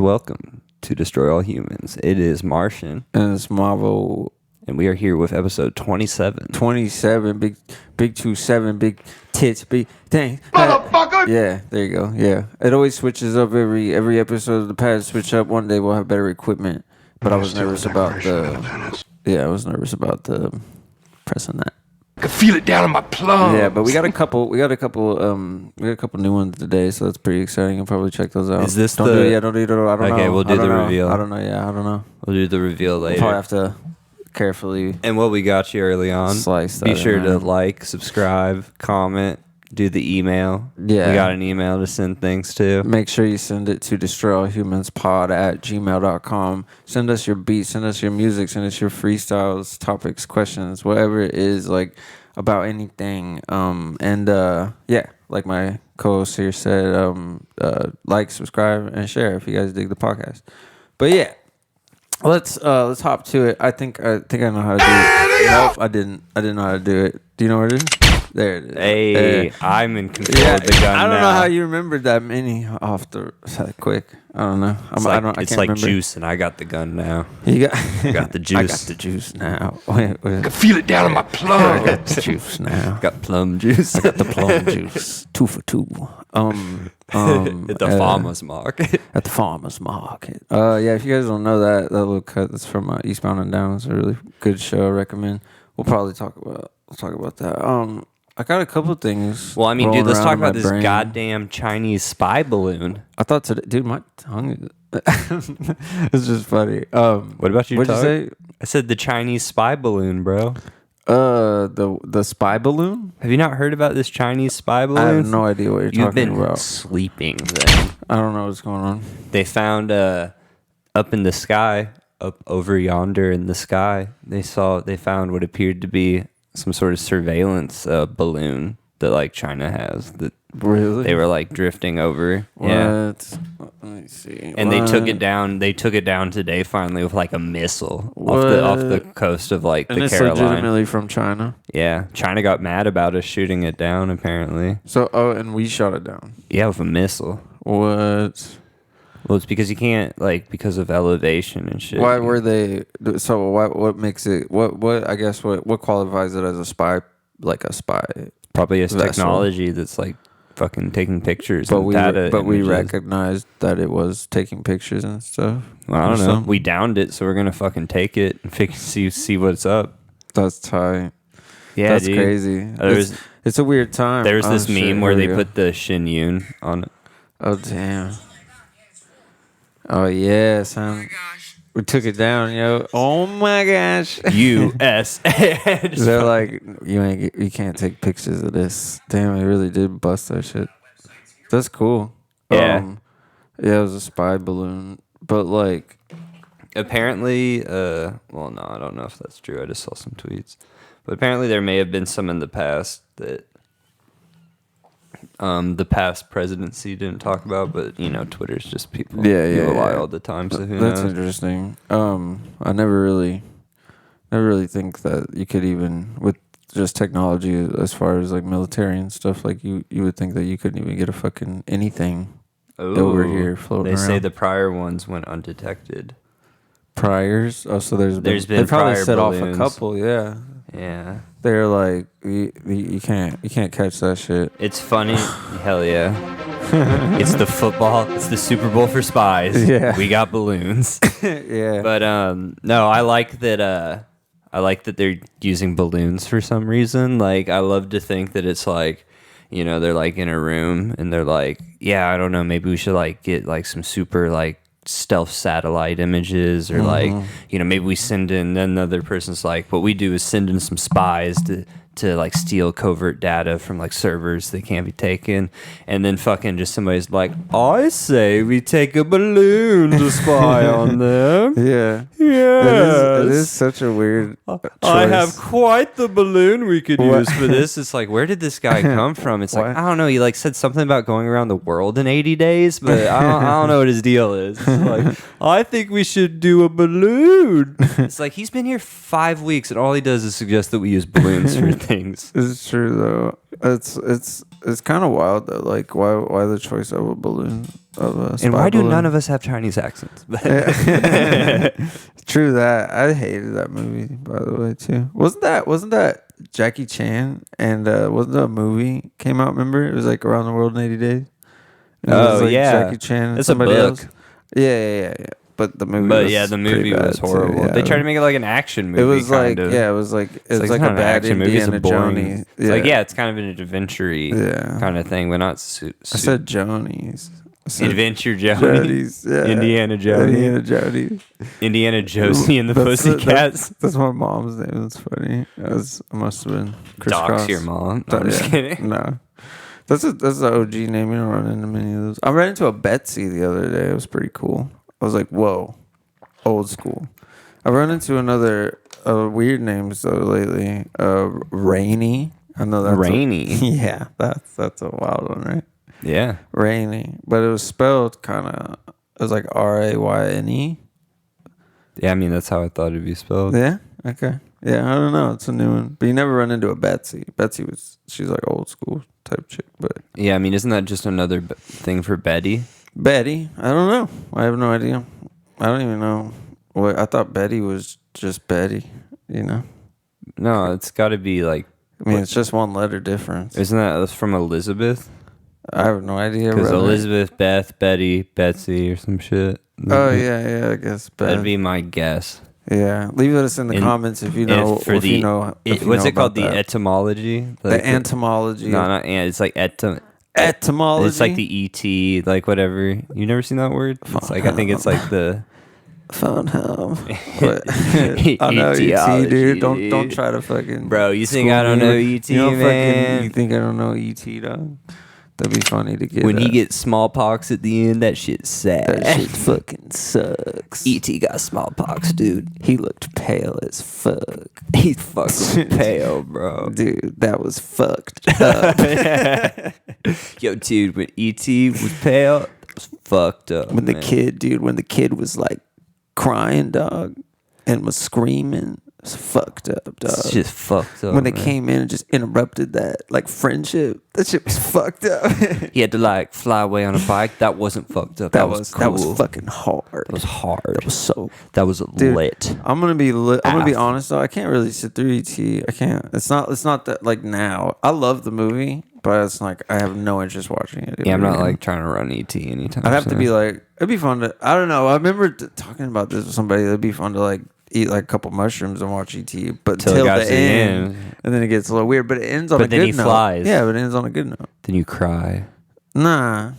welcome to Destroy All Humans. It is Mrshn. And it's Mavo. And we are here with episode 27. 27, big 27, big tits, big thing. Motherfucker! Yeah, there you go. Yeah. It always switches up every episode of the pad switch up. One day we'll have better equipment. But I was nervous about the pressing that. I can feel it down in my plums. Yeah, but we got a couple new ones today, so that's pretty exciting. I'll probably check those out. Is this don't do it. I don't know. Okay, we'll do the reveal. I don't know. Yeah, I don't know. We'll do the reveal later. We'll probably have to carefully and what we got you early on, slice that be sure in to there. like, subscribe, comment, do the email. Yeah. We got an email to send things to. Make sure you send it to destroyallhumanspod@gmail.com. Send us your beats, send us your music, send us your freestyles, topics, questions, whatever it is, like about anything. Yeah, like my co-host here said, like, subscribe, and share if you guys dig the podcast. But yeah, let's hop to it. I think I know how to do it. Nope, I didn't know how to do it. Do you know where it is? There it is. Hey, I'm in control of the gun now. I don't know how you remembered that many off the quick. I don't know. It's I like can't remember. juice, and I got the gun now. You got, I got the juice. I got the juice now. Wait. I can feel it down in my I plums. got the juice now. Got plum juice. I got the plum juice. 2 for 2. At the farmer's market. At the farmer's market. Yeah, if you guys don't know that little cut that's from Eastbound and Down, it's a really good show. I recommend. We'll probably talk about that. I got a couple things. Well, I mean, dude, let's talk about this brain. goddamn Chinese spy balloon. I thought today, dude, my tongue is. It's just funny. What about your what'd tongue? you say? I said the Chinese spy balloon, bro. The spy balloon? Have you not heard about this Chinese spy balloon? I have no idea what you're You've talking been about. sleeping then. I don't know what's going on. They found up in the sky, up over yonder in the sky, they found what appeared to be some sort of surveillance balloon that like China has that Really? they were like drifting over. What? Yeah. Let me see. And What? they took it down. They took it down today finally with like a missile What? off the coast of like And the it's Carolina. legitimately from China. Yeah, China got mad about us shooting it down. Apparently, So, and we shot it down. yeah, with a missile. What? Well, it's because you can't because of elevation and shit. Why were they? So, what makes it? What? I guess what qualifies it as a spy? Like a spy? Probably it's vessel? technology that's like fucking taking pictures. But and we data we images. recognized that it was taking pictures and stuff. Well, I or don't know. something. We downed it, so we're gonna fucking take it and see what's up. That's tight. Yeah, That's dude. crazy. It's a weird time. There's this shit, meme where here they we go. put the Shin Yun on it. Oh damn. Oh yeah, son. We took it down, yo. Oh my gosh. USA. They're like, you can't take pictures of this. Damn, it really did bust that shit. That's cool. Yeah. Yeah, it was a spy balloon, but like, Apparently, well, no, I don't know if that's true. I just saw some tweets. But apparently there may have been some in the past that the past presidency didn't talk about, but, Twitter's just people. People lie all the time, so who that's knows? interesting. I never really think that you could even, with just technology as far as like military and stuff, like you would think that you couldn't even get a fucking anything over here floating They around. say the prior ones went undetected. Priors. Oh, so there's been they probably prior set balloons. off a couple. Yeah, Yeah. they're like you can't catch that shit. It's funny. Hell yeah. It's the football. It's the Super Bowl for spies. Yeah. We got balloons. Yeah, But no, I like that they're using balloons for some reason. Like, I love to think that it's like, they're like in a room and they're like, yeah, I don't know, maybe we should like get like some super like stealth satellite images or like, maybe we send in, then the other person's like, what we do is send in some spies to like steal covert data from like servers that can't be taken, and then fucking just somebody's like, I say we take a balloon to spy on them. yeah. Yes. It is such a weird. I choice. have quite the balloon we could What? use for this. It's like, where did this guy come from? It's like, What? I don't know. He like said something about going around the world in 80 days, but I don't know what his deal is. It's like, I think we should do a balloon. It's like, he's been here 5 weeks and all he does is suggest that we use balloons for things. things. It's true though. It's kind of wild though. Like why the choice of a balloon of a spy And why do balloon? none of us have Chinese accents? True that. I hated that movie by the way too. Wasn't that Jackie Chan and wasn't that a movie came out? Remember it was like Around the World in 80 Days. And it was, like, yeah, Jackie Chan and it's a somebody book. else. Yeah. But the movie. But was yeah, the movie pretty was bad, horrible. Too, yeah. They tried to make it like an action movie. It was like kind of. yeah, it was like It's like not a an bad action movie. It's a Indiana boring. Jones. It's like it's kind of an adventure-y Yeah. kind of thing, but not. I said Jonies. Adventure Jodies. Yeah. Indiana Jones. Indiana Jodies. Indiana Josie and the That's Pussycats. That's my mom's name. That's funny. I must have been crisscross. Dox your mom. No, I'm just kidding. No. That's the OG name. You don't run into many of those. I ran into a Betsy the other day. It was pretty cool. I was like, whoa. Old school. I've run into another weird names though lately. Rainy. I know that's Rainy. Yeah, that's a wild one, right? Yeah. Rainy, but it was spelled kind of. It was like Rayne. Yeah, I mean that's how I thought it'd be spelled. Yeah. Okay. Yeah, I don't know. It's a new one, but you never run into a Betsy. She's like old school type chick, but Yeah, I mean isn't that just another thing for Betty? Betty. I don't know. I have no idea. I don't even know what I thought. Betty was just Betty. You know. No, it's got to be like. I mean, it's just one letter difference. Isn't that's from Elizabeth? I have no idea. Because brother. Elizabeth, Beth, Betty, Betsy, or some shit. Oh yeah. I guess Beth. That'd be my guess. Yeah, leave us in the comments if you know. What's it called? The etymology? The entomology. No, not it's like etymology. It's like the ET, like whatever. You never seen that word? It's like I think it's like the phone home. I know ET, dude. Don't try to fucking. Bro, you think I don't know ET, man? You think I don't know ET, dog? That'd be funny to get. When he gets smallpox at the end, that shit's sad. That shit fucking sucks. E.T. got smallpox, dude. He looked pale as fuck. He's fucking pale, bro. Dude, that was fucked up. Yo, dude, when E.T. was pale, that was fucked up. When the kid was like crying, dog, and was screaming, it was fucked up, dog. It's just fucked up. When they man. came in and just interrupted that like friendship, that shit was fucked up. He had to like fly away on a bike. That wasn't fucked up. That was cool. That was fucking hard. That was hard. That was so. That was Dude, lit. I'm gonna be honest though. I can't really sit through ET. I can't. It's not that like now. I love the movie, but it's like I have no interest watching it. Yeah, I'm not like trying to run ET anytime. I'd have to be like, it'd be fun to. I don't know. I remember talking about this with somebody. It'd be fun to like eat like a couple mushrooms and watch ET, but till the end, and then it gets a little weird. But it ends on a good note. But then he flies. Yeah, but it ends on a good note. Then you cry. Nah.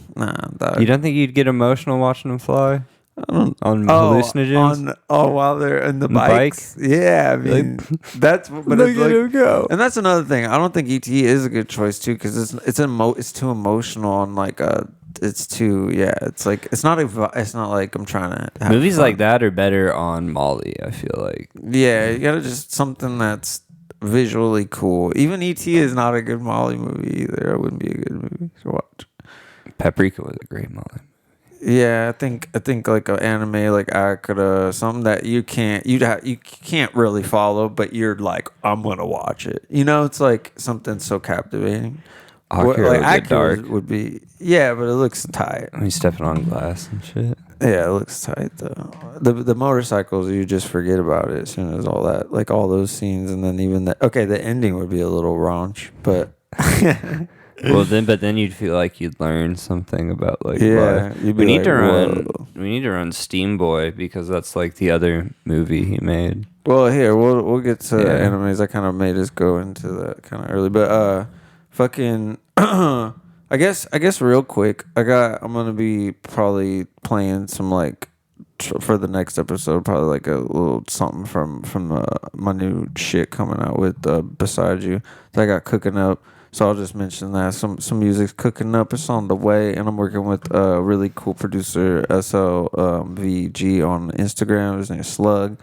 You don't think you'd get emotional watching them fly? On hallucinogens? While they're in the bikes? Yeah, I mean, that's... But look at him go. And that's another thing. I don't think ET is a good choice, too, because it's too emotional and, like, it's too... Yeah, it's like... It's not like I'm trying to... Have Movies fun. like that are better on Molly, I feel like. Yeah, you gotta just... Something that's visually cool. Even ET is not a good Molly movie, either. It wouldn't be a good movie to watch. Paprika was a great Molly. Yeah, I think like an anime like Akira, something that you can't really follow, but you're like, I'm gonna watch it. You know, it's like something so captivating. Akira would be, yeah, but it looks tight. He's stepping on glass and shit. Yeah, it looks tight though. The motorcycles, you just forget about it as soon as all that, like all those scenes, and then even the ending would be a little raunch, but. Well, then you'd feel like you'd learn something about like. Yeah, we need to run Steam Boy because that's like the other movie he made. Well, here we'll get to animes. I kind of made us go into that kind of early, but fucking. I guess real quick. I'm gonna be probably playing some like for the next episode, probably like a little something from my new shit coming out with Beside You that I got cooking up. So I'll just mention that some music's cooking up. It's on the way, and I'm working with a really cool producer, SLVG on Instagram. His name is Slug.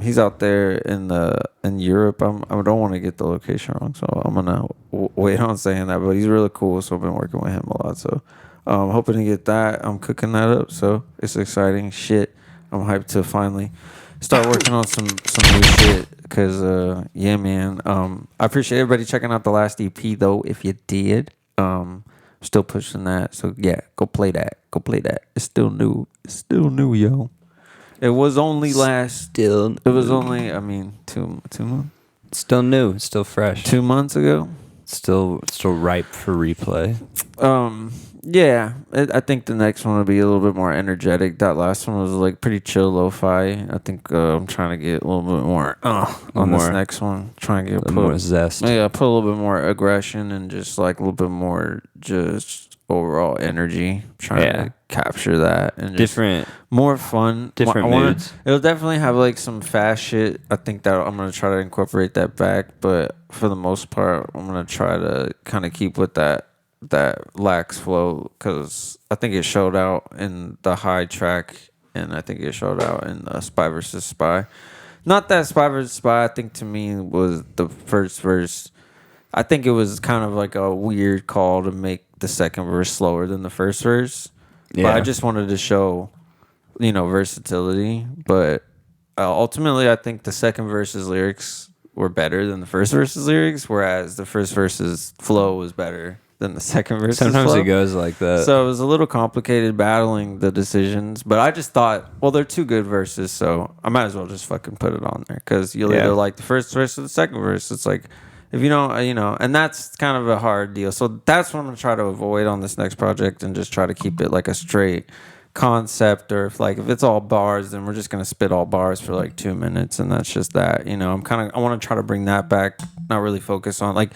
He's out there in Europe. I don't want to get the location wrong, so I'm gonna wait on saying that. But he's really cool, so I've been working with him a lot. So I'm hoping to get that. I'm cooking that up, so it's exciting shit. I'm hyped to finally start working on some new shit. because yeah, man. I appreciate everybody checking out the last EP though. If you did, still pushing that. So yeah, go play that. Go play that. It's still new. It's still new, yo. It was only Still, It was only. I mean, 2 months. still new. It's still fresh. 2 months ago. Still ripe for replay. Yeah, I think the next one will be a little bit more energetic. That last one was like pretty chill lo-fi. I think I'm trying to get a little bit more on this next one. Trying to get more zest. Yeah, put a little bit more aggression and just like a little bit more just overall energy. Trying to capture that and just Different, more fun, different moods. It'll definitely have like some fast shit. I think that I'm gonna try to incorporate that back, but for the most part, I'm gonna try to kind of keep with that lax flow, because I think it showed out in the high track, and I think it showed out in the Spy versus Spy. Not that Spy versus Spy, I think to me was the first verse. I think it was kind of like a weird call to make the second verse slower than the first verse. Yeah. But I just wanted to show, versatility. But ultimately, I think the second verse's lyrics were better than the first verse's lyrics, whereas the first verse's flow was better than the second verse's Sometimes flow. it goes like that. So it was a little complicated battling the decisions. But I just thought, well, they're two good verses, so I might as well just fucking put it on there. Because you'll either like the first verse or the second verse. It's like, if you don't, and that's kind of a hard deal. So that's what I'm going to try to avoid on this next project, and just try to keep it like a straight concept. Or if it's all bars, then we're just going to spit all bars for like 2 minutes, and that's just that. I want to try to bring that back, not really focus on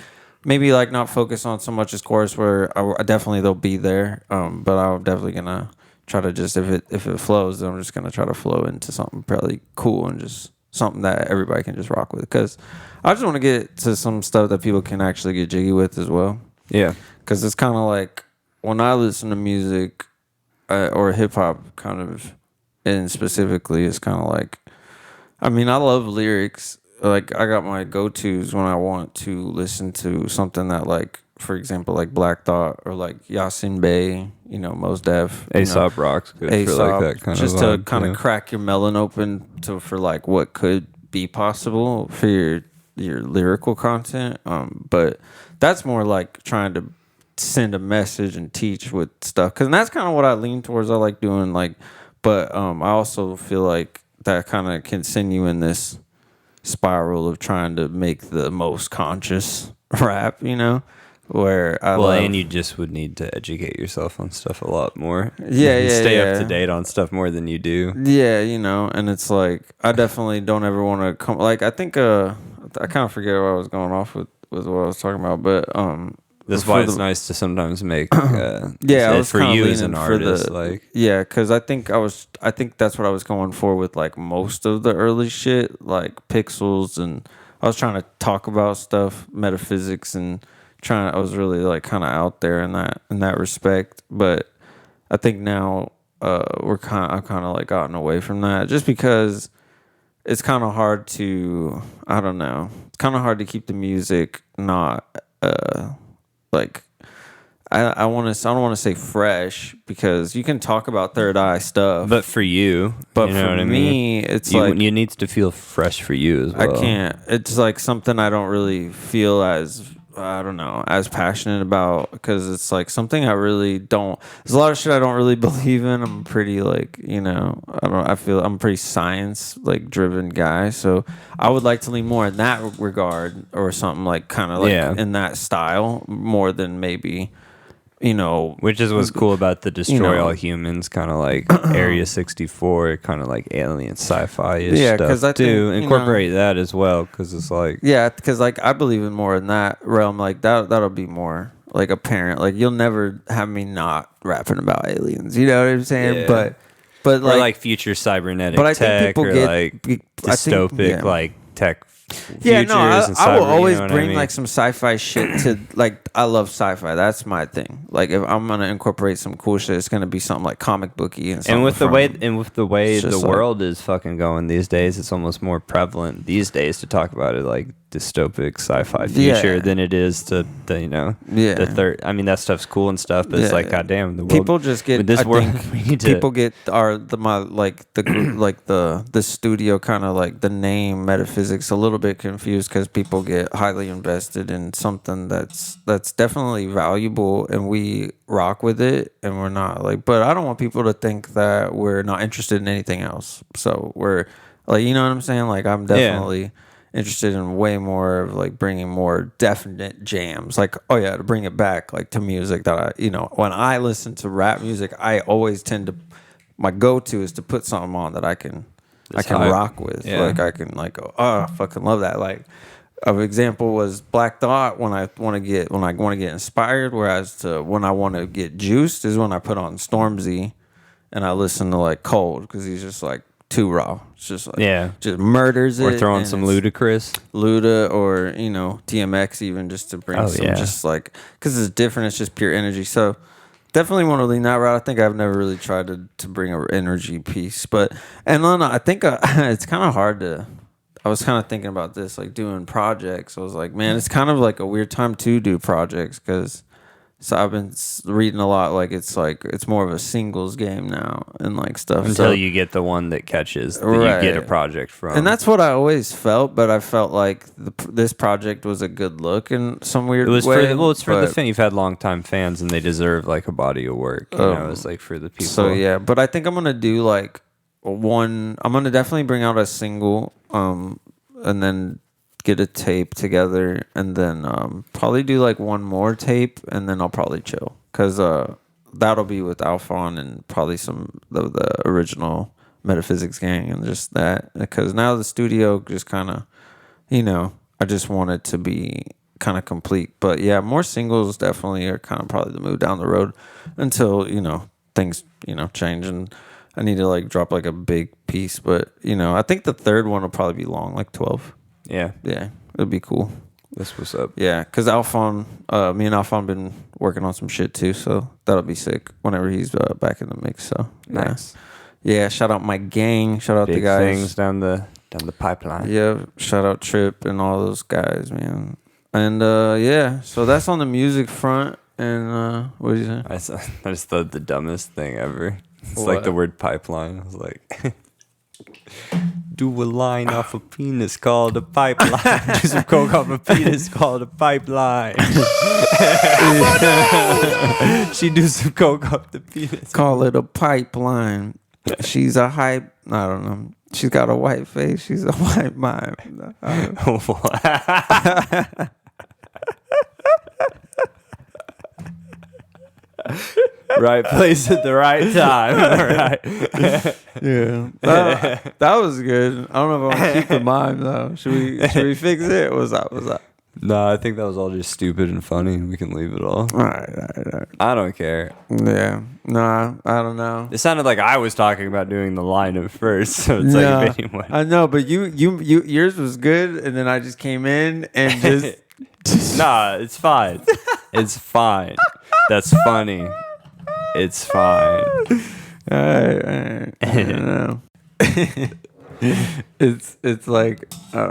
maybe not focus on so much as chorus, where I definitely they'll be there. But I'm definitely going to try to just, if it flows, then I'm just going to try to flow into something probably cool and just something that everybody can just rock with, because I just want to get to some stuff that people can actually get jiggy with as well. Yeah, because it's kind of like when I listen to music or hip hop, kind of, and specifically, it's kind of like, I love lyrics. Like, I got my go-tos when I want to listen to something that, for example, like Black Thought or like Yasin Bey, Mos Def. Aesop Rock's good Aesop, for like that kind just of to vibe, kind of crack your melon open for what could be possible for your lyrical content. But that's more like trying to send a message and teach with stuff, because that's kind of what I lean towards. I like doing but I also feel like that kind of can send you in this spiral of trying to make the most conscious rap, where and you just would need to educate yourself on stuff a lot more. Yeah, stay up to date on stuff more than you do. Yeah, and it's like I definitely don't ever want to come. I think I kind of forget what I was going off with what I was talking about, but that's why it's nice to sometimes make I was for you as an artist, because I think that's what I was going for with most of the early shit, like Pixels, and I was trying to talk about stuff, metaphysics, and I was really kind of out there in that respect. But I think now I've kind of gotten away from that, just because it's kind of hard to, I don't know, it's kind of hard to keep the music not I don't want to say fresh, because you can talk about Third Eye stuff, but for you, but you know for what I me, mean? it's you need to feel fresh for you as well. I can't. It's something I don't really feel as, I don't know, as passionate about, because it's something I really don't. There's a lot of shit I don't really believe in. I'm pretty I feel I'm a pretty science driven guy, so I would like to lean more in that regard, or something in that style, more than maybe, which is what's cool about the Destroy All Humans, kind of like Area 64, kind of like alien sci-fi-ish stuff. Because I do incorporate that as well, because it's because I believe in more in that realm. That'll be more apparent. You'll never have me not rapping about aliens. You know what I'm saying? Yeah. But or future cybernetic but I tech, think people or dystopic tech. Yeah, no, I will always bring I mean? Some sci-fi shit to I love sci-fi. That's my thing. If I'm gonna incorporate some cool shit, it's gonna be something like comic booky and with the way the world is fucking going these days, it's almost more prevalent these days to talk about it dystopic sci-fi future than it is to the, the third. I mean, that stuff's cool and stuff, but it's like, goddamn, the world. People just get. This I world, think we need people to, get the studio kind of like the name metaphysics a little bit confused because people get highly invested in something that's definitely valuable and we rock with it and we're not like. But I don't want people to think that we're not interested in anything else. So we're like, you know what I'm saying? Like I'm definitely. Interested in way more of like bringing more definite jams, like to bring it back like to music that when I listen to rap music, I always tend to my go-to is to put something on that I can rock with, like I can like go, oh, I fucking love that. Like an example was Black Thought when I want to get inspired, whereas when I want to get juiced is when I put on Stormzy and I listen to like Cold because he's just like too raw. It's just like just murders it. Or throwing some Ludacris. Luda or, DMX even just to bring just like, because it's different. It's just pure energy. So definitely want to lean that route. I think I've never really tried to bring an energy piece. And then I think it's kind of hard I was kind of thinking about this, like doing projects. I was like, man, it's kind of like a weird time to do projects because so I've been reading a lot. Like it's more of a singles game now and like stuff. Until you get the one that catches that you get a project from. And that's what I always felt. But I felt like this project was a good look in some weird way. It's for the fan. You've had longtime fans and they deserve like a body of work. It's like for the people. So yeah, but I think I'm gonna do like I'm gonna definitely bring out a single, and then get a tape together, and then probably do like one more tape, and then I'll probably chill because that'll be with Alfon and probably some of the original Metaphysics gang and just that, because now the studio just kind of, I just want it to be kind of complete. But yeah, more singles definitely are kind of probably the move down the road until things change and I need to like drop like a big piece. But I think the third one will probably be long, like 12. Yeah, it'd be cool. That's what's up. Yeah, because Alfon, me and Alfon been working on some shit too, so that'll be sick whenever he's back in the mix. So nice. Yeah, shout out my gang. Shout out big the guys things down the pipeline. Yeah, shout out Trip and all those guys, man. And so that's on the music front. And what did you say? I just thought the dumbest thing ever. It's What? like the word pipeline. I was like, do a line off a penis called a pipeline. Do some coke off a penis called a pipeline. She do some coke off the penis. Call it a pipeline. She's a hype. I don't know. She's got a white face. She's a white mind. Right place at the right time. All right. Yeah, that was good. I don't know if I want to keep the mime though. Should we fix it? What was that? No, I think that was all just stupid and funny. We can leave it all. All right. I don't care. Yeah. Nah, I don't know. It sounded like I was talking about doing the line at first, so it's like if anyone. I know, but you yours was good, and then I just came in and just. Nah, it's fine. It's fine. That's funny. It's fine. All right. I don't know. it's like I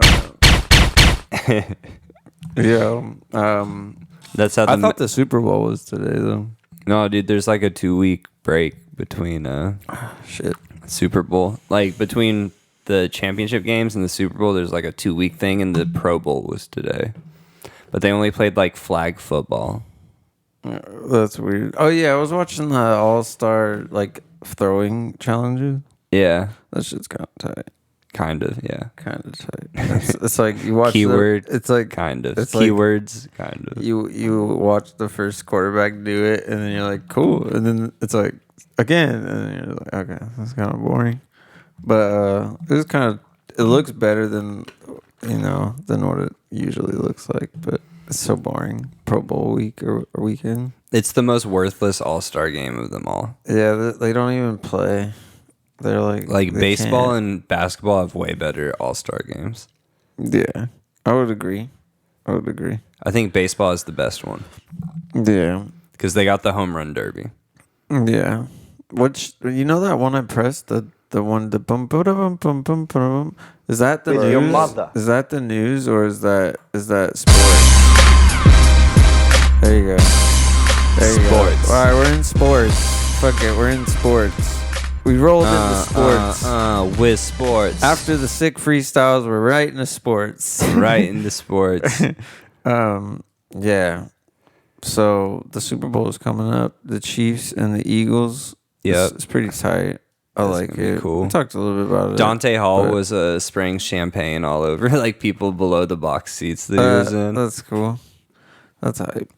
don't know. That's how I thought the Super Bowl was today though. No, dude, there's like a 2-week break between shit. Super Bowl. Like between the championship games and the Super Bowl, there's like a 2-week thing, and the Pro Bowl was today. But they only played like flag football. That's weird. Oh yeah, I was watching the All-Star like throwing challenges. Yeah. That shit's kind of tight. Kind of, yeah. Kind of tight. It's like you watch keyword. It's like kind of. It's keywords. Like, kind of. You watch the first quarterback do it, and then you're like, cool, and then it's like again, and then you're like, okay, that's kind of boring. But it was kind of. It looks better than what it usually looks like, but it's so boring. Pro Bowl week or weekend. It's the most worthless all-star game of them all. Yeah, they don't even play. They're like baseball and basketball have way better all-star games. Yeah, I would agree. I think baseball is the best one. Yeah, because they got the home run derby. Yeah, which that one I pressed, the the one the bum bum bum bum bum bum. Is that the With news? your mother. Is that the news or is that sports? There you go. There you Sports. go. All right, we're in sports. Fuck it, we're in sports. We rolled into sports. With sports. After the sick freestyles, we're right into sports. Right into sports. Yeah. So the Super Bowl is coming up. The Chiefs and the Eagles. Yep. It's pretty tight. I That's like gonna be it. cool. We talked a little bit about it. Dante Hall but, was spraying champagne all over like people below the box seats that he was in. That's cool. That's hype.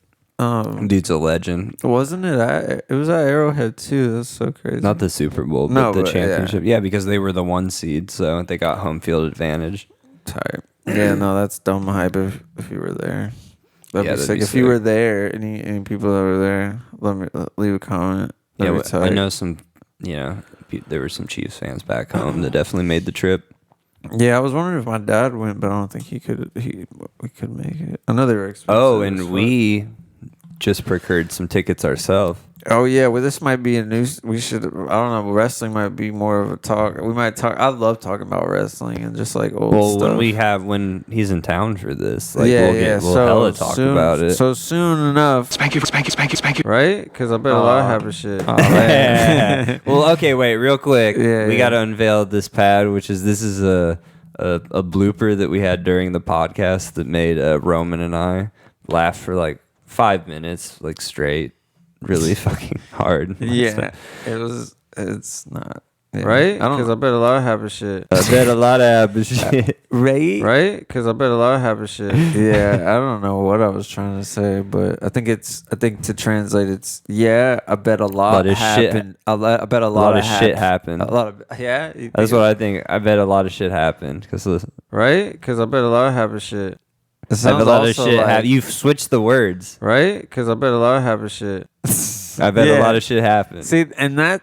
Dude's a legend. Wasn't it it was at Arrowhead too. That's so crazy. Not the Super Bowl, but No, the but, championship. Yeah, because they were the 1 seed, so they got home field advantage. Tight. Yeah, no, that's dumb hype if you were there. That'd be sick. If you sick. were there, any people that were there, leave a comment. That'd be I tight. know some, there were some Chiefs fans back home that definitely made the trip. Yeah, I was wondering if my dad went, but I don't think we could make it. I know they were expensive. Oh, as and fuck. we just procured some tickets ourselves. Oh yeah, well this might be a new. We should. I don't know. Wrestling might be more of a talk. We might talk. I love talking about wrestling and just like old Well, stuff. when he's in town for this, like yeah, we'll so hella talk soon, about it. So soon enough, Spank you, spank you, spank you, spank you. right? Because I bet a lot of happy shit. Well, okay, wait, real quick. Yeah, we yeah. got to unveil this pad, this is a blooper that we had during the podcast that made Roman and I laugh for like 5 minutes, like straight, really fucking hard. Yeah, it was. It's not Yeah. right because I bet a lot of happy shit. I bet a lot of happy shit. Right? Right? Because I bet a lot of happy shit. Yeah, I don't know what I was trying to say, but I think to translate, it's I bet a lot of shit. happened. I bet a lot lot of shit happened. A lot of you think That's what I think. I bet a lot of shit happened because right? Because I bet a lot of happy shit. It I sounds bet a lot of also shit. like, You've switched the words. right? Because I bet a lot of happy shit. I bet Yeah. a lot of shit happened. See, and that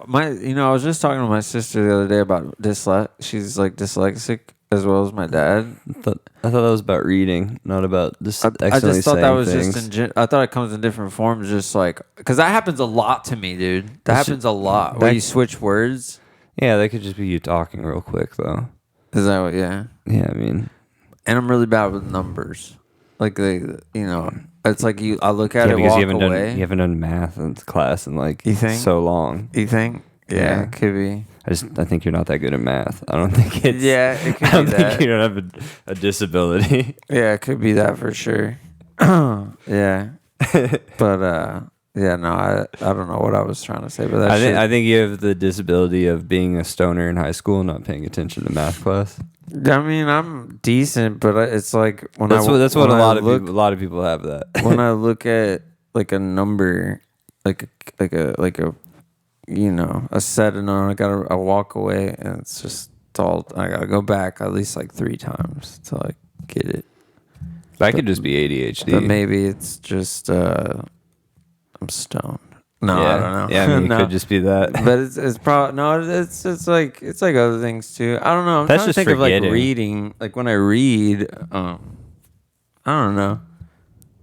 my I was just talking to my sister the other day about she's like dyslexic as well as my dad. I thought that was about reading, not about just I accidentally just thought that saying was things. just I thought it comes in different forms, just like because that happens a lot to me, dude. That That's happens a lot where you switch words. Yeah, that could just be you talking real quick, though. Is that what? Yeah. Yeah, I mean, And I'm really bad with numbers. Like it's like I look at it, because walk you away. haven't done math in class in like You think? so long. You think? Yeah, Yeah. it could be. I think you're not that good at math. I don't think it's. Yeah, it could I don't be think that. you don't have a disability. Yeah, it could be that for sure. Yeah, but yeah, no, I don't know what I was trying to say, but I think you have the disability of being a stoner in high school and not paying attention to math class. I mean, I'm decent, but it's like That's what a lot of people have that. when I look at like a number, like a a set, and I walk away, and it's just I gotta go back at least like 3 times till I get it. That could just be ADHD. But maybe it's just I'm stoned. No, yeah. I don't know. Yeah, I mean, No. it could just be that. But it's probably no. It's like other things too. I don't know. I'm That's trying to just think of like forgetting. reading. Like when I read, I don't know.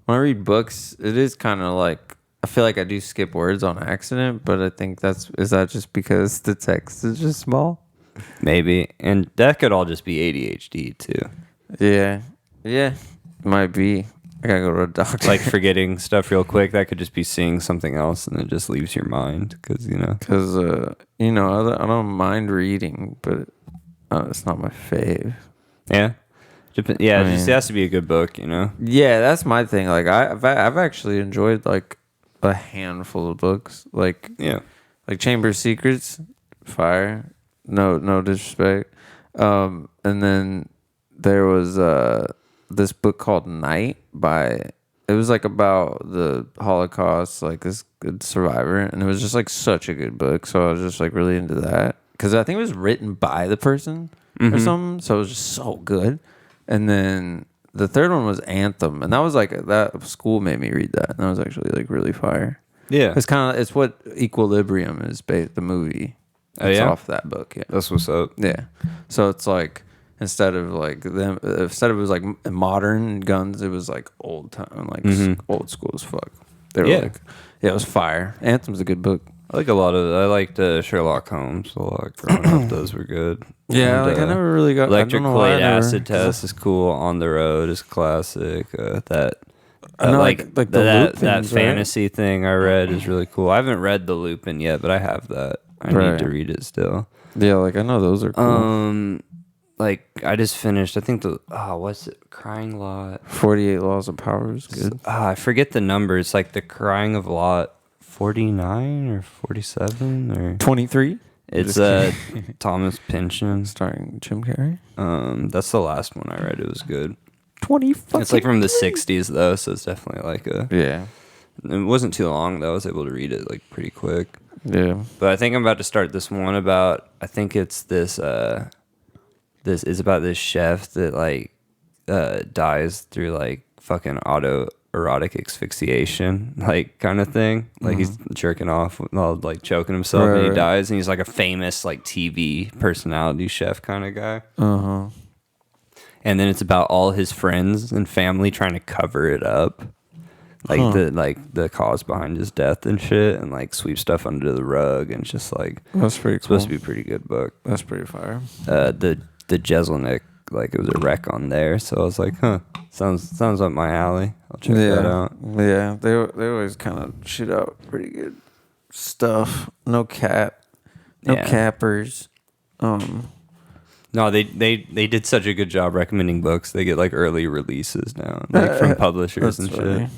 When I read books, it is kind of like I feel like I do skip words on accident. But I think is that just because the text is just small? Maybe, and that could all just be ADHD too. Yeah, might be. I gotta go to a doctor. Like forgetting stuff real quick. That could just be seeing something else, and it just leaves your mind because because I don't mind reading, but it's not my fave. Yeah, it just has to be a good book. Yeah, that's my thing. Like I've actually enjoyed like a handful of books. Like like Chamber of Secrets, fire. No disrespect. And then there was this book called Night it was like about the Holocaust, like this good survivor, and it was just like such a good book. So I was just like really into that because I think it was written by the person or something. So it was just so good. And then the third one was Anthem, and that was like that school made me read that, and that was actually like really fire. Yeah, It's what Equilibrium is based the movie. It's off that book. Yeah, that's what's up. yeah. So it's like instead of it was like modern guns, it was like old time, like old school as fuck. They were like, it was fire. Anthem's a good book. I liked Sherlock Holmes a lot growing up. Those were good. Yeah, And, I never really got Electric I don't know why I Plate never- Acid Test is cool. On the Road is classic. I know, like the that Lupins, right? fantasy thing I read is really cool. I haven't read the Lupin yet, but I have that. I need to read it still. Yeah, like I know those are cool. Like I just finished. I think what's it? Crying Lot. 48 Laws of Power is good. I forget the number. It's like the Crying of Lot 49 or 47 or 23. it's Thomas Pynchon. Starring Jim Carrey. That's the last one I read. It was good. 20. It's like from the 60s though, so it's definitely like Yeah. It wasn't too long though. I was able to read it like pretty quick. Yeah. But I think I'm about to start this one about. I think it's this. This is about this chef that like dies through like fucking autoerotic asphyxiation, like kind of thing. Like he's jerking off while like choking himself, and he dies, and he's like a famous like TV personality chef kind of guy. And then it's about all his friends and family trying to cover it up. Like the cause behind his death and shit, and like sweep stuff under the rug, and it's just like That's pretty cool. supposed to be a pretty good book. That's pretty fire. The Jeselnik, like it was a wreck on there, so I was like, sounds up my alley. I'll check that out. Yeah, they always kind of shoot out pretty good stuff. No cappers. No, they did such a good job recommending books. They get like early releases now, like from publishers and shit.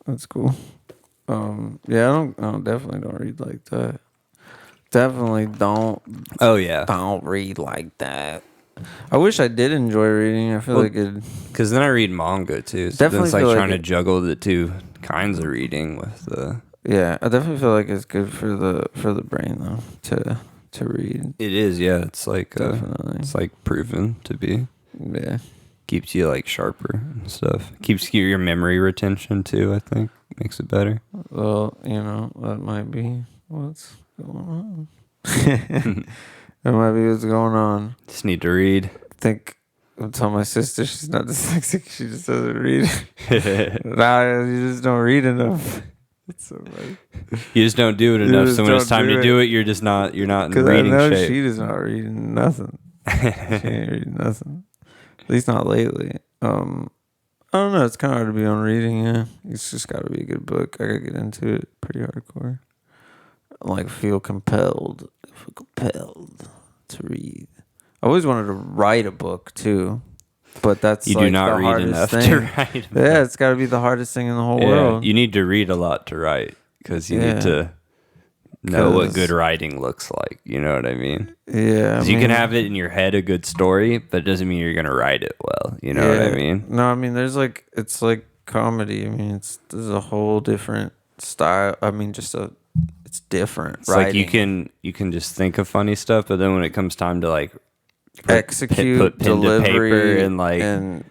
That's cool. Yeah, I definitely don't read like that. Definitely don't. Oh yeah, Don't read like that. I wish I did enjoy reading. I feel like it. because then I read manga too. So Definitely then it's like feel like trying to it- juggle the two kinds of reading with the. Yeah, I definitely feel like it's good for the brain though to read. It is, yeah. It's like Definitely. it's like proven to be. Yeah. Keeps you like sharper and stuff. Keeps your memory retention too. I think makes it better. Well, that might be what's going on. That might be what's going on. Just need to read. I think I tell my sister she's not dyslexic. She just doesn't read. Nah, you just don't read enough. It's so funny. You just don't do it enough. just So when it's don't time do to it. do it, you're not in Because I reading know shape. she does not read nothing. She ain't reading nothing. At least not lately. I don't know. It's kind of hard to be on reading. Yeah, it's just got to be a good book. I gotta get into it pretty hardcore. Like feel compelled to read. I always wanted to write a book too, but that's You like do not the read hardest enough thing. to write. Yeah, it's got to be the hardest thing in the whole Yeah, world. you need to read a lot to write because you Yeah. need to know what 'Cause- good writing looks like. You know what I mean? Yeah, 'Cause you can have it in your head, a good story, but it doesn't mean you're gonna write it well. You know what I mean? No, I mean there's like it's like comedy. I mean there's a whole different style. I mean it's different. It's like you can just think of funny stuff, but then when it comes time to like execute put pen to delivery paper and like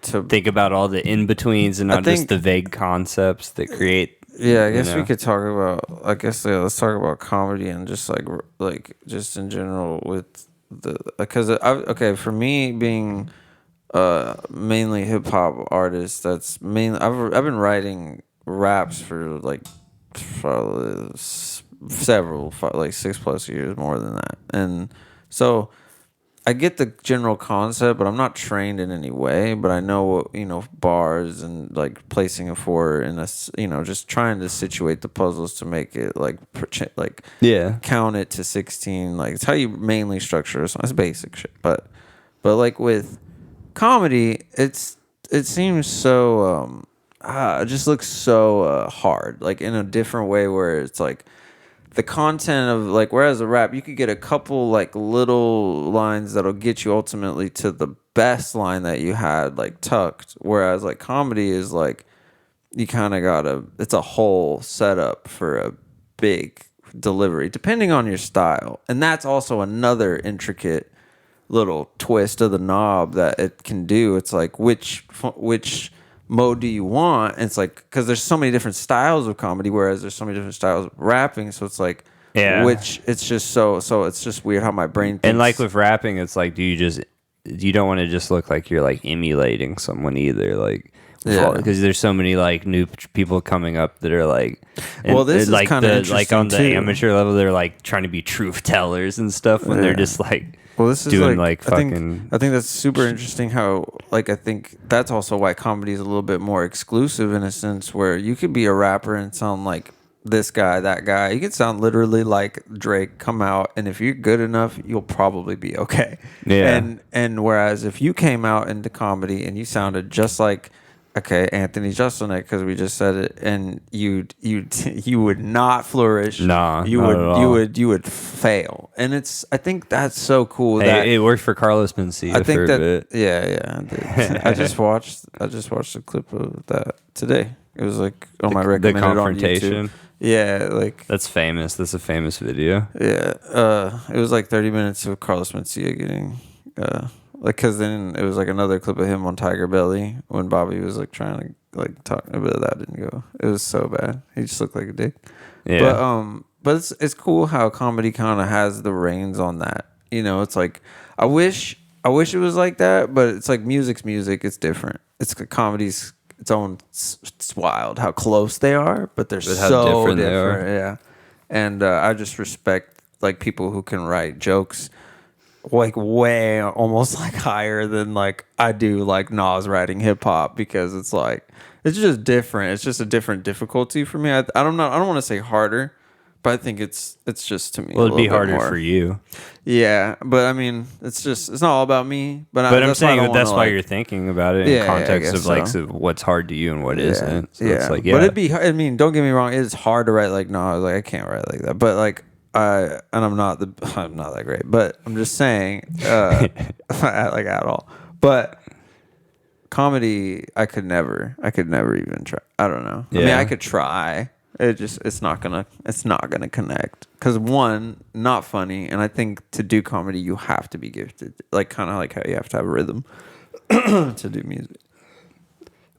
to think about all the in betweens and not just think- the vague concepts that create. yeah. I guess you we know? could talk about. I guess let's talk about comedy and just like just in general with the because okay for me being mainly hip hop artist. That's mainly I've been writing raps for like probably several like 6+ years more than that, and so I get the general concept, but I'm not trained in any way. But I know bars and like placing a 4 in a just trying to situate the puzzles to make it like Yeah. count it to 16. Like it's how you mainly structure a song. It's basic shit, but like with comedy, it seems so it just looks so hard, like in a different way where it's like the content of like, whereas a rap you could get a couple like little lines that'll get you ultimately to the best line that you had like tucked, whereas like comedy is like you kind of it's a whole setup for a big delivery depending on your style, and that's also another intricate little twist of the knob that it can do. It's like which mode do you want? And it's like because there's so many different styles of comedy, whereas there's so many different styles of rapping. So it's like which it's just so it's just weird how my brain thinks. And like with rapping, it's like you don't want to just look like you're like emulating someone either. Like Yeah. because there's so many like new people coming up that are like, Well, this is like kinda like on the interesting, too. amateur level, they're like trying to be truth tellers and stuff when they're just like Well, this is doing like, like I fucking. think that's super interesting. How like I think that's also why comedy is a little bit more exclusive in a sense, where you could be a rapper and sound like this guy, that guy. You could sound literally like Drake. Come out, and if you're good enough, you'll probably be okay. Yeah. And whereas if you came out into comedy and you sounded just like, okay, Anthony Jeselnik, because we just said it, and you would not flourish. Nah, you not would at all. you would fail. And I think that's so cool Hey, that it worked for Carlos Mencia I think for a that bit. yeah, dude. I just watched a clip of that today. It was like on my The recommended on confrontation. YouTube. Yeah, like That's famous. That's a famous video. yeah. It was like 30 minutes of Carlos Mencia getting like, cause then it was like another clip of him on Tiger Belly when Bobby was like trying to like talk, but that didn't go. It was so bad. He just looked like a dick. Yeah. But it's cool how comedy kind of has the reins on that. You know, it's like I wish it was like that, but it's like music's music. It's different. It's comedy's its own. It's wild how close they are, but they're But how so different different. they are. Yeah, and I just respect like people who can write jokes like way almost like higher than like I do like Nas writing hip hop, because it's like it's just different. It's just a different difficulty for me. I don't know. I don't want to say harder, but I think it's just to me. Well, a it'd be little bit harder more. for you. Yeah, but I mean, it's not all about me. But But I'm that's why I saying don't that that's wanna, why like- you're thinking about it Yeah, in I context guess of like so. what's hard to you and what not. So it's like, But it'd be. I mean, don't get me wrong. It's hard to write like no. Like I can't write like that. But like I'm not that great. But I'm just saying, like at all. But comedy, I could never even try. I don't know. I mean, Yeah. I could try. It's not gonna connect. Cause one, not funny, and I think to do comedy you have to be gifted. Like kind of like how you have to have a rhythm to do music.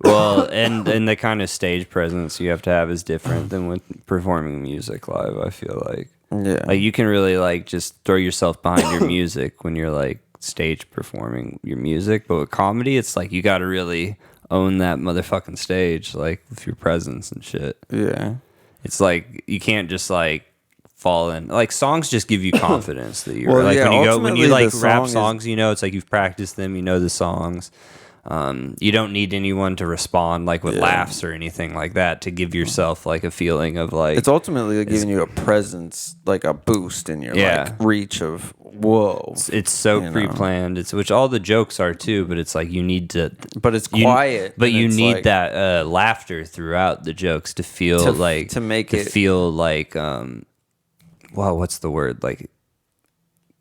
Well, and the kind of stage presence you have to have is different than with performing music live. I feel like Yeah. you can really like just throw yourself behind your music when you're like stage performing your music, but with comedy, it's like you got to really own that motherfucking stage, like with your presence and shit. Yeah. It's like you can't just like fall in. Like songs just give you confidence that you're Well, like yeah, when you ultimately, like the rap song is- songs, you know, it's like you've practiced them, you know the songs. You don't need anyone to respond like with laughs or anything like that to give yourself like a feeling of like It's ultimately like giving you a presence, like a boost in your like reach of whoa. it's so you know. pre-planned. It's which all the jokes are too, but it's like you need to. But it's you- quiet. But and you it's need like- that laughter throughout the jokes to feel to make it feel like well, what's the word, like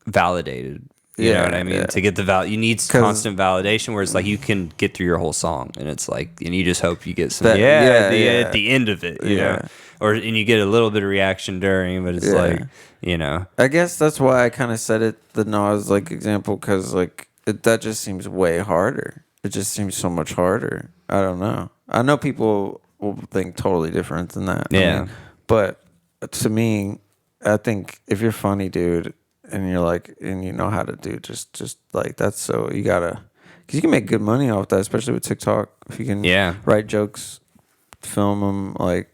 validated. You know what I mean? Yeah. To get the you need constant validation where it's like you can get through your whole song and it's like, and you just hope you get some That- at the end of it, you Yeah. know, and you get a little bit of reaction during, but it's like, you know, I guess that's why I kind of said it the Nas like example, because like that just seems way harder. It just seems so much harder. I don't know. I know people will think totally different than that. Yeah. But to me, I think if you're funny, dude, and you're like, and you know how to do just like that's so you gotta, because you can make good money off that, especially with TikTok. If you can write jokes, film them, like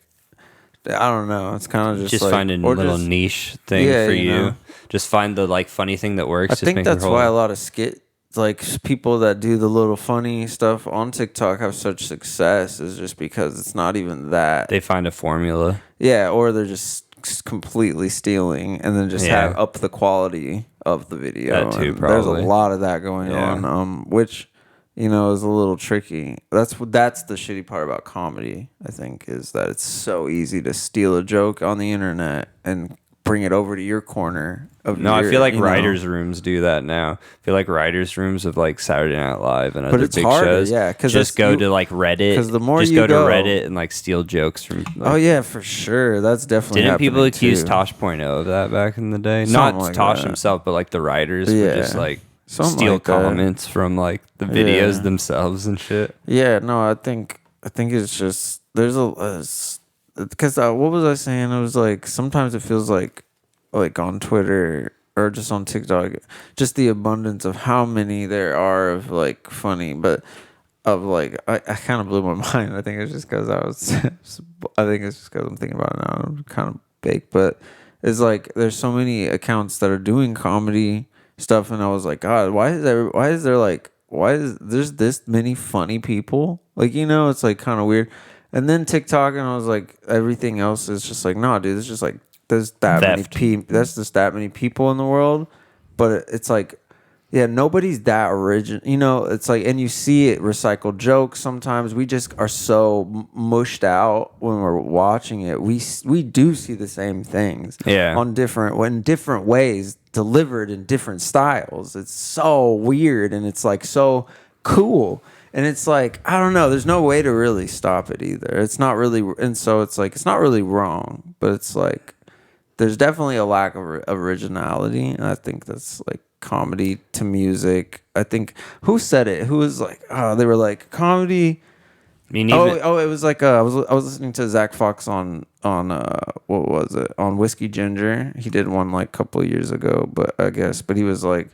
I don't know. It's kind of just like, find a little niche thing for you. know. Just find the like funny thing that works. I Just think make that's your why a whole, lot of like people that do the little funny stuff on TikTok have such success, is just because it's not even that. they find a formula. Yeah, or they're just completely stealing and then just have up the quality of the video. That too, And there's a probably. lot of that going on, which you know is a little tricky. That's the shitty part about comedy, I think, is that it's so easy to steal a joke on the internet and bring it over to your corner of No, your, I feel like you know. writers' rooms do that now. I feel like writers' rooms of like Saturday Night Live and other it's big harder, shows. yeah, 'cause just that's- go to like Reddit. 'cause the more just you go to go- Reddit and like steal jokes from. Like, Oh yeah, for sure. That's definitely didn't people happening, accuse too. Tosh.0 of that back in the day? Something Not like Tosh that. himself, but like the writers would Yeah. just like Something steal like that. comments from like the videos Yeah. themselves and shit. Yeah, no, I think it's just there's because what was I saying? It was like sometimes it feels like on Twitter or just on TikTok, just the abundance of how many there are of like funny. But like I kind of blew my mind. I think it's just because I'm thinking about it now. I'm kind of baked, but it's like there's so many accounts that are doing comedy stuff, and I was like, God, why is there's this many funny people? Like, it's like kind of weird. And then TikTok, and I was like, everything else is just like, no, dude, it's just like there's that many people. That's just that many people in the world, but it's like. Yeah, nobody's that original. It's like, and you see it recycled jokes sometimes. We just are so mushed out when we're watching it. We do see the same things. Yeah. In different ways, delivered in different styles. It's so weird, and it's like so cool. And it's like, I don't know. There's no way to really stop it either. It's not really, and so it's like it's not really wrong, but it's like there's definitely a lack of originality, and I think that's like. Comedy to music. I think who said it? Who was like, they were like comedy. I mean, it was like I was listening to Zach Fox on what was it on Whiskey Ginger. He did one like a couple of years ago, but he was like,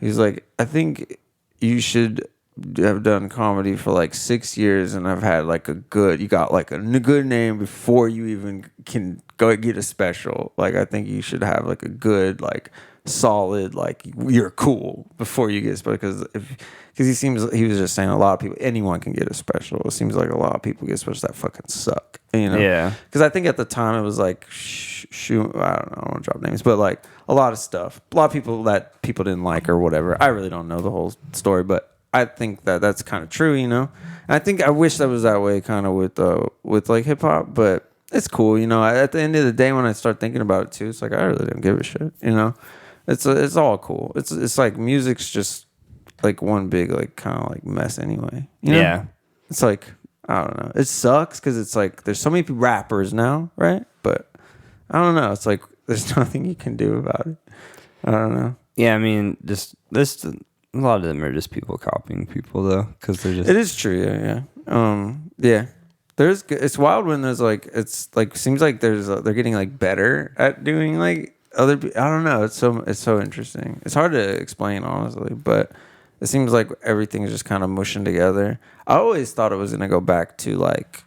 I think you should have done comedy for like 6 years and I've had like you got like a good name before you even can go get a special. Like I think you should have like a good like solid like you're cool before you get a special because he was just saying a lot of people, anyone can get a special. It seems like a lot of people get specials that fucking suck, Yeah, because I think at the time it was like shoot, I don't know, I don't want to drop names, but like a lot of stuff, a lot of people that people didn't like or whatever. I really don't know the whole story, but I think that's kind of true, And I think I wish that was that way kind of with like hip hop, but it's cool, At the end of the day, when I start thinking about it too, it's like I really don't give a shit, It's all cool. It's like music's just like one big like kind of like mess anyway. Yeah. It's like I don't know. It sucks because it's like there's so many rappers now, right? But I don't know. It's like there's nothing you can do about it. I don't know. Yeah, I mean, just this. A lot of them are just people copying people though, because they're just. It is true. Yeah. Yeah. There's. It's wild when there's like. It's like seems like they're getting like better at doing like. I don't know. It's so interesting. It's hard to explain honestly, but it seems like everything is just kind of mushing together. I always thought it was gonna go back to like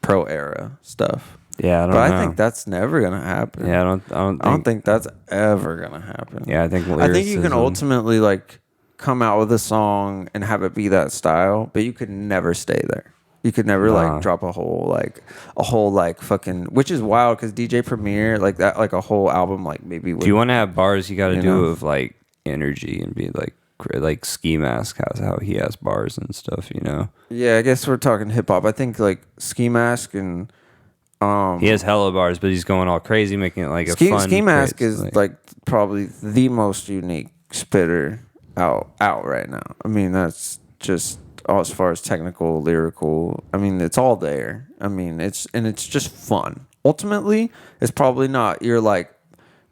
pro era stuff. Yeah, I think that's never gonna happen. Yeah, I don't think that's ever gonna happen. Yeah, I think you can ultimately like come out with a song and have it be that style, but you could never stay there. You could never like drop a whole fucking, which is wild because DJ Premier like that, like a whole album, like maybe. If you want to have bars, you got to do it with like energy and be like Ski Mask has how he has bars and stuff, Yeah, I guess we're talking hip hop. I think like Ski Mask and he has hella bars, but he's going all crazy, making it like a fun. Ski Mask is like probably the most unique spitter out right now. I mean, that's just. As far as technical, lyrical, I mean, it's all there. I mean, it's just fun. Ultimately, it's probably not your like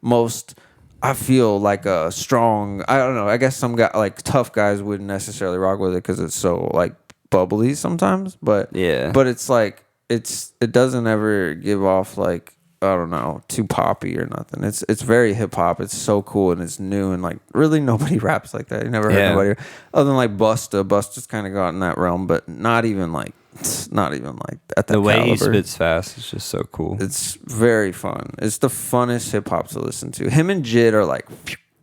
most. I feel like a strong. I don't know. I guess some guy like tough guys wouldn't necessarily rock with it because it's so like bubbly sometimes. But yeah. But it's like it doesn't ever give off like. I don't know, too poppy or nothing. It's very hip hop. It's so cool and it's new and like really nobody raps like that. You never heard nobody other than like Busta. Busta's kind of got in that realm, but not even like at that the way caliber. He spits fast is just so cool. It's very fun. It's the funnest hip hop to listen to. Him and Jid are like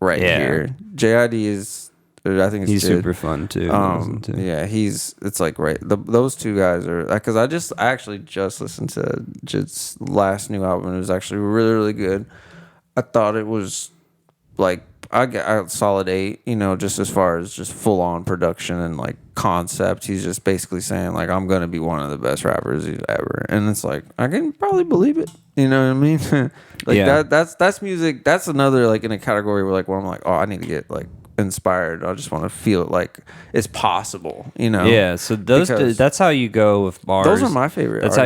right here. JID is. I think he's Jid. super fun too. Yeah, it's like right. Those two guys are because I actually just listened to Jid's last new album. It was actually really really good. I thought it was like I got solid 8. Just as far as just full on production and like concept. He's just basically saying like I'm gonna be one of the best rappers ever, and it's like I can probably believe it. You know what I mean? That's music. That's another like in a category where I'm like I need to get like. Inspired. I just want to feel it like it's possible, Yeah, so that's how you go with bars. Those are my favorite. That's how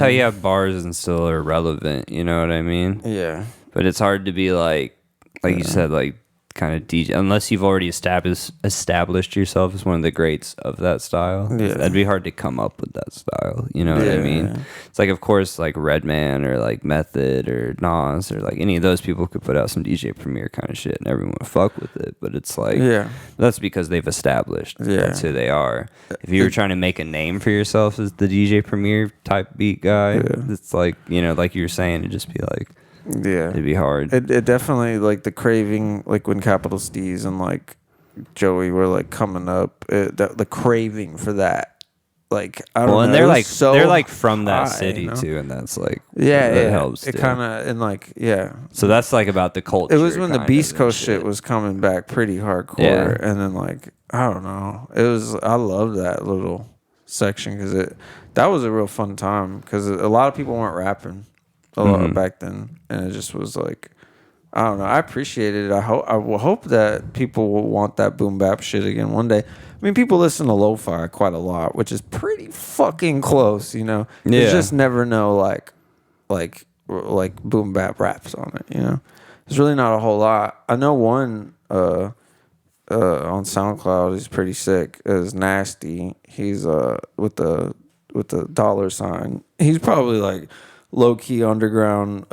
you have bars and still are relevant. You know what I mean? Yeah. But it's hard to be like you said, like kind of DJ, unless you've already established yourself as one of the greats of that style. Yeah. That'd be hard to come up with that style. You know what I mean? Yeah. It's like, of course, like Redman or like Method or Nas or like any of those people could put out some DJ Premier kind of shit and everyone would fuck with it. But it's like, that's because they've established that's who they are. If you were trying to make a name for yourself as the DJ Premier type beat guy, it's like, you know, like you were saying, it'd just be like, it'd be hard. It definitely, like, the craving, like when Capital Steez and like Joey were like coming up, the craving for that, like, I don't know. And they're like from that city, you know? too, and that's like that helps. It kind of, and like So that's like about the culture. It was when the Beast Coast shit was coming back pretty hardcore, and then like, I don't know. I love that little section because that was a real fun time because a lot of people weren't rapping a lot back then, and it just was like, I don't know. I appreciated it. I will hope that people will want that boom bap shit again one day. I mean, people listen to lo-fi quite a lot, which is pretty fucking close, you know. You just never know like boom bap raps on it, you know. There's really not a whole lot. I know one on SoundCloud. He's pretty sick. Is Nasty. He's with the $. He's probably like low key underground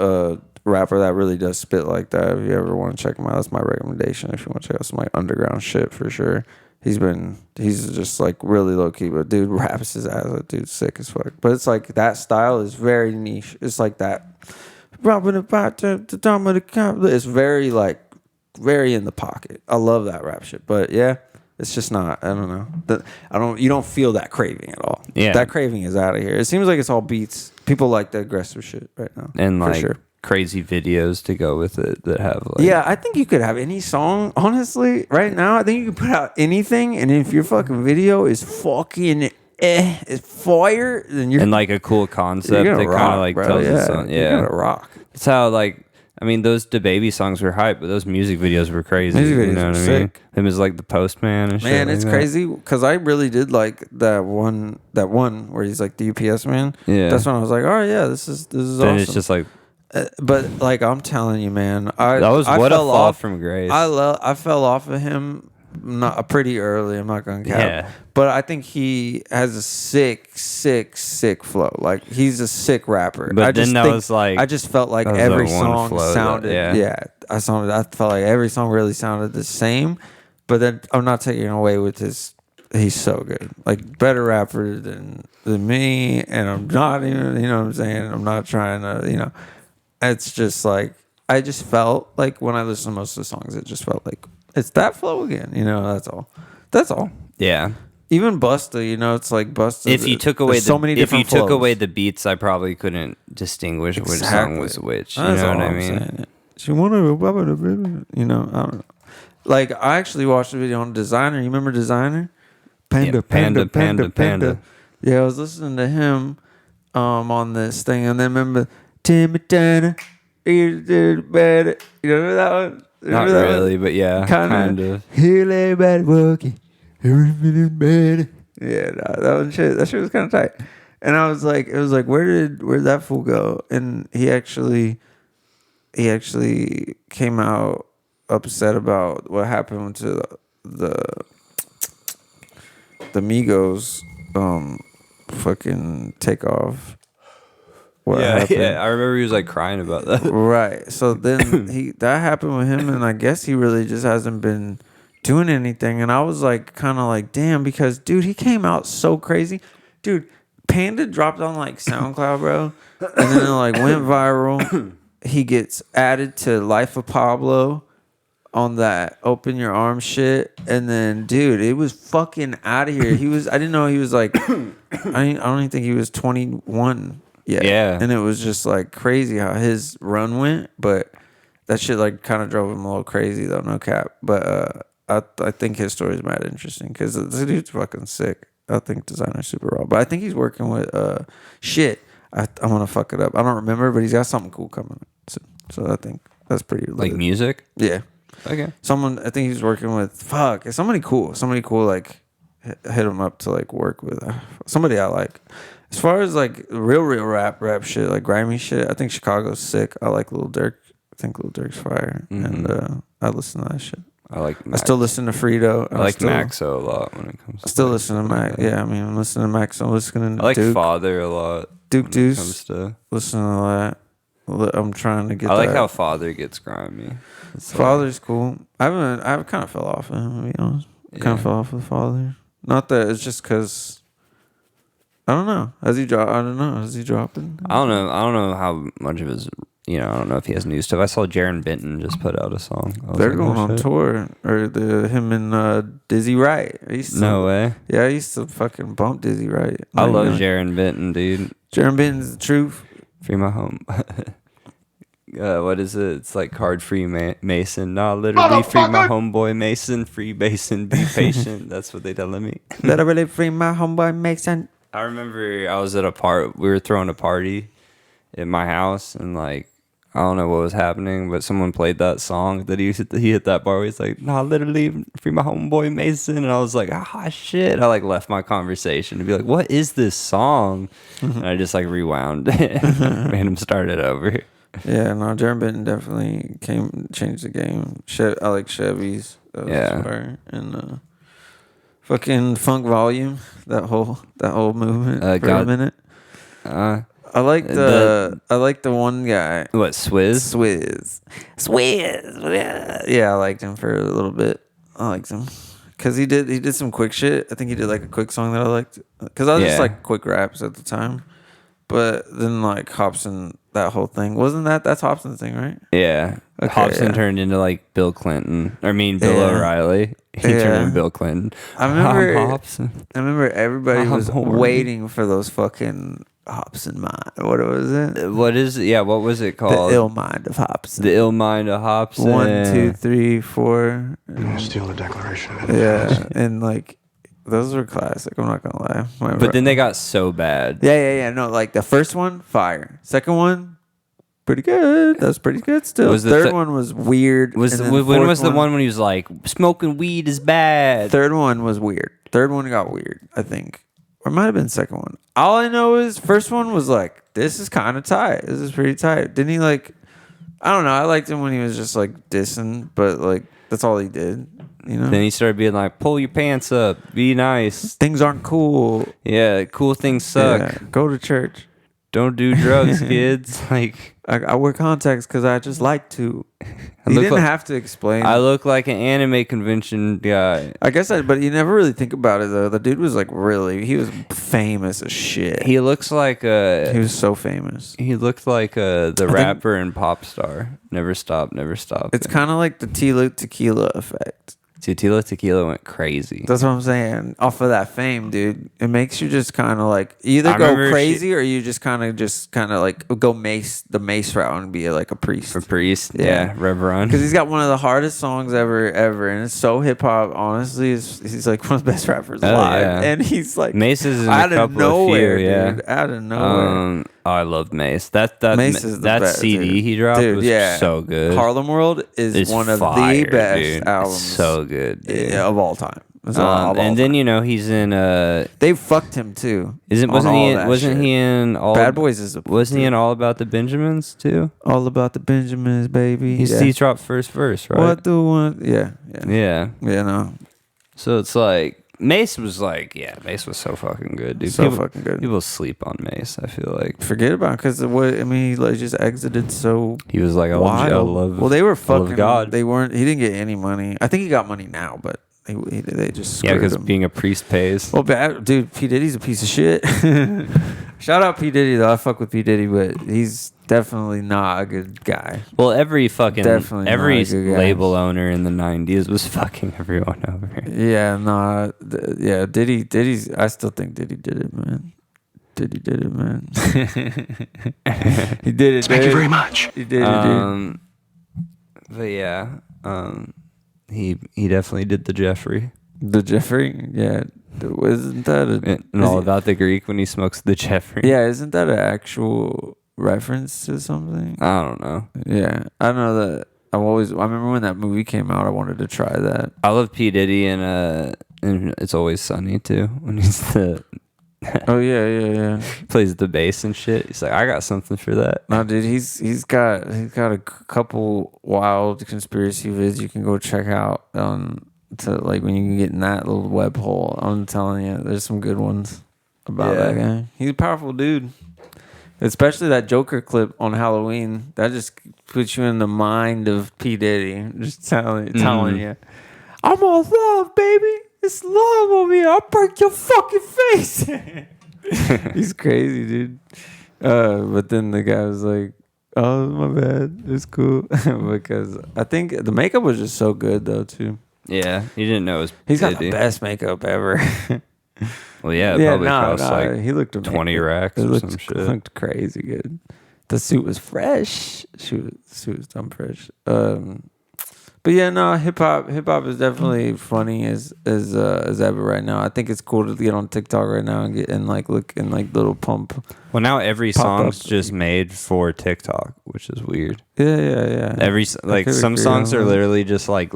rapper that really does spit like that. If you ever want to check him out, that's my recommendation. If you want to check out some like underground shit, for sure. He's just like really low key, but dude raps his ass. That dude's sick as fuck. But it's like that style is very niche. It's like that. It's very like very in the pocket. I love that rap shit, but yeah, it's just not. I don't know. You don't feel that craving at all. Yeah, that craving is out of here. It seems like it's all beats. People like the aggressive shit right now, and for like sure. Crazy videos to go with it that have like, I think you could have any song. Honestly, right now, I think you could put out anything, and if your fucking video is fucking is fire, then you're and like a cool concept that kind of like tells the song. You're gonna rock. It's how like. I mean, those DaBaby songs were hype, but those music videos were crazy. Music videos you know were what I mean? sick. Him as like the postman and shit. Man, like it's that. crazy because I really did like that one where he's like the UPS man. Yeah, that's when I was like, oh yeah, this is then awesome. It's just like, but like I'm telling you, man, that was what a fall from grace. I fell off of him pretty early. I'm not gonna cap. But I think he has a sick flow. Like he's a sick rapper. But I just felt like every song sounded. I felt like every song really sounded the same. But then I'm not taking away with his. He's so good. Like better rapper than me. And I'm not even. You know what I'm saying? I'm not trying to. You know. It's just like I just felt like when I listened to most of the songs, it just felt like it's that flow again. You know. That's all. Yeah. Even Busta, you know, it's like Busta. If you took away the beats, I probably couldn't distinguish which song was which. You know what I mean? She wanted a, you know, I don't know. Like I actually watched a video on Designer. You remember Designer? Panda. Yeah, I was listening to him on this thing, and then remember Timmy Turner. You remember that one? Not really, but yeah, kind of. He lay back working. Everything better. Yeah, that shit was kind of tight. And I was like, where'd that fool go? And he actually came out upset about what happened to the Migos fucking takeoff. Yeah, I remember he was like crying about that. Right. So then that happened with him, and I guess he really just hasn't been doing anything. And I was like kind of like, damn, because dude, he came out so crazy. Dude, Panda dropped on like SoundCloud, bro, and then it like went viral. He gets added to Life of Pablo on that Open Your Arms shit, and then dude, it was fucking out of here. I didn't know he was like I don't even think he was 21 yet. Yeah. And it was just like crazy how his run went, but that shit like kind of drove him a little crazy though, no cap. But I think his story is mad interesting because the dude's fucking sick. I think Designer's super raw, but I think he's working with shit. I'm gonna fuck it up. I don't remember, but he's got something cool coming soon. So I think that's pretty like lit. music. Yeah. Okay. I think he's working with somebody cool. Like hit him up to like work with somebody I like. As far as like real rap shit, like grimy shit, I think Chicago's sick. I like Lil Durk. I think Lil Durk's fire, and I listen to that shit. I still listen to Frito. I like Maxo a lot when it comes to I still listen to Max. Yeah, I mean, I'm listening to Max. I'm listening to I like Duke. Father a lot. Duke when it Deuce. comes to- Listen to that. I'm trying to get I like that. how Father gets grimy. It's Father's cool. I kind of fell off of him, to be honest. Kind of fell off with Father. Not that it's just because I don't know. I don't know. Is he dropping? I don't know how much of his. I don't know if he has new stuff. I saw Jaron Benton just put out a song. They're going on tour, or him and Dizzy Wright. No way. Yeah, I used to fucking bump Dizzy Wright. I love Jaron Benton, dude. Jaron Benton's the truth. Free my home. What is it? It's like card free Mason. Nah, literally free my homeboy Mason. Free Mason. Be patient. That's what they telling me. Literally free my homeboy Mason. I remember I was at we were throwing a party at my house, and like I don't know what was happening, but someone played that song that he hit that bar where he's like, nah, literally free my homeboy Mason. And I was like, shit. I like left my conversation to be like, what is this song? And I just like rewound it, made him start it over. Yeah, no, Jaron Benton definitely changed the game. I like Chevys. Yeah. And fucking Funk Volume, that whole movement for a minute. I like the one guy. What, Swizz? Swizz. Yeah, I liked him for a little bit. I liked him because he did some quick shit. I think he did like a quick song that I liked because I was just like quick raps at the time. But then like Hobson, that whole thing that's Hobson's thing, right? Yeah. Okay, Hobson turned into like Bill O'Reilly. He turned into Bill Clinton. I remember everybody was waiting for those fucking Hobson mind. What was it? What was it called? The Ill Mind of Hobson. The Ill Mind of Hobson. 1, 2, 3, 4. I'm gonna steal the Declaration. Yeah, and like those were classic. I'm not gonna lie. But then they got so bad. Yeah. No, like the first one, fire. Second one, pretty good. That's pretty good still. Third one was weird. When was the one when he was like, smoking weed is bad? Third one was weird. Third one got weird, I think. Or it might have been second one. All I know is first one was like, this is kind of tight. This is pretty tight. Didn't he like, I don't know. I liked him when he was just like dissing, but like that's all he did. Then he started being like, pull your pants up, be nice. Things aren't cool. Yeah, cool things suck. Yeah, go to church. Don't do drugs, kids. Like I wear contacts because I just like to. He didn't have to explain. I look like an anime convention guy. I guess but you never really think about it though. The dude was like he was famous as shit. He looks like he was so famous. He looked like the rapper and pop star. Never stop, never stop. It's kind of like the Tila Tequila effect. Tequila went crazy. That's what I'm saying. Off of that fame, dude, it makes you just kind of like either go crazy or you just kind of like go the mace route and be like a priest. A priest, yeah, Reverend. Because he's got one of the hardest songs ever, and it's so hip hop. Honestly, he's like one of the best rappers alive, and he's like Mace is in out a of couple nowhere, of few, dude, out of nowhere. I love Mace. That Mace is the that best, CD dude. he dropped was so good. Harlem World is one of fire, the best dude. albums. It's so good, dude. Of all time. And then he's in they fucked him too. Wasn't he in all Bad Boys wasn't he in All About the Benjamins too? All About the Benjamins, baby. He dropped first verse, right? What the one? Yeah. No. So it's like Mace was so fucking good, dude. Fucking good. People sleep on Mace, I feel like. Forget about because he like just exited so. He was like, well, they were fucking. God. They weren't. He didn't get any money. I think he got money now, but they just because being a priest pays. Well, dude, P Diddy's a piece of shit. Shout out P Diddy though. I fuck with P Diddy, but he's definitely not a good guy. Well, every label owner in the 90s was fucking everyone over. Yeah, Diddy's. I still think Diddy did it, man. Diddy did it, man. He did it. Thank you very much. He did it, dude. But yeah, he definitely did the Jeffrey. The Jeffrey, yeah. Isn't that about the Greek when he smokes the Jeffrey? Yeah, isn't that an actual reference to something? I don't know. Yeah, I know that. I remember when that movie came out, I wanted to try that. I love P Diddy and It's Always Sunny too. When he's Oh yeah. Plays the bass and shit. He's like, I got something for that. No, dude, he's got a couple wild conspiracy vids you can go check out to like when you can get in that little web hole. I'm telling you, there's some good ones about that guy. He's a powerful dude. Especially that Joker clip on Halloween. That just puts you in the mind of P. Diddy. Just telling you. I'm all love, baby. It's love over here. I'll break your fucking face. He's crazy, dude. But then the guy was like, oh, my bad. It's cool. Because I think the makeup was just so good, though, too. Yeah, you didn't know it was He's got Diddy. the best makeup ever. Well, yeah, it probably cost like he looked 20 racks or some shit. Looked crazy good. The suit was fresh. The suit was dumb fresh. But yeah, no, hip hop is definitely funny as ever right now. I think it's cool to get on TikTok right now and get and like look in like little pump. Well, now every pop song's up. just made for TikTok, which is weird. Yeah. Every like could some agree songs on are that. literally just like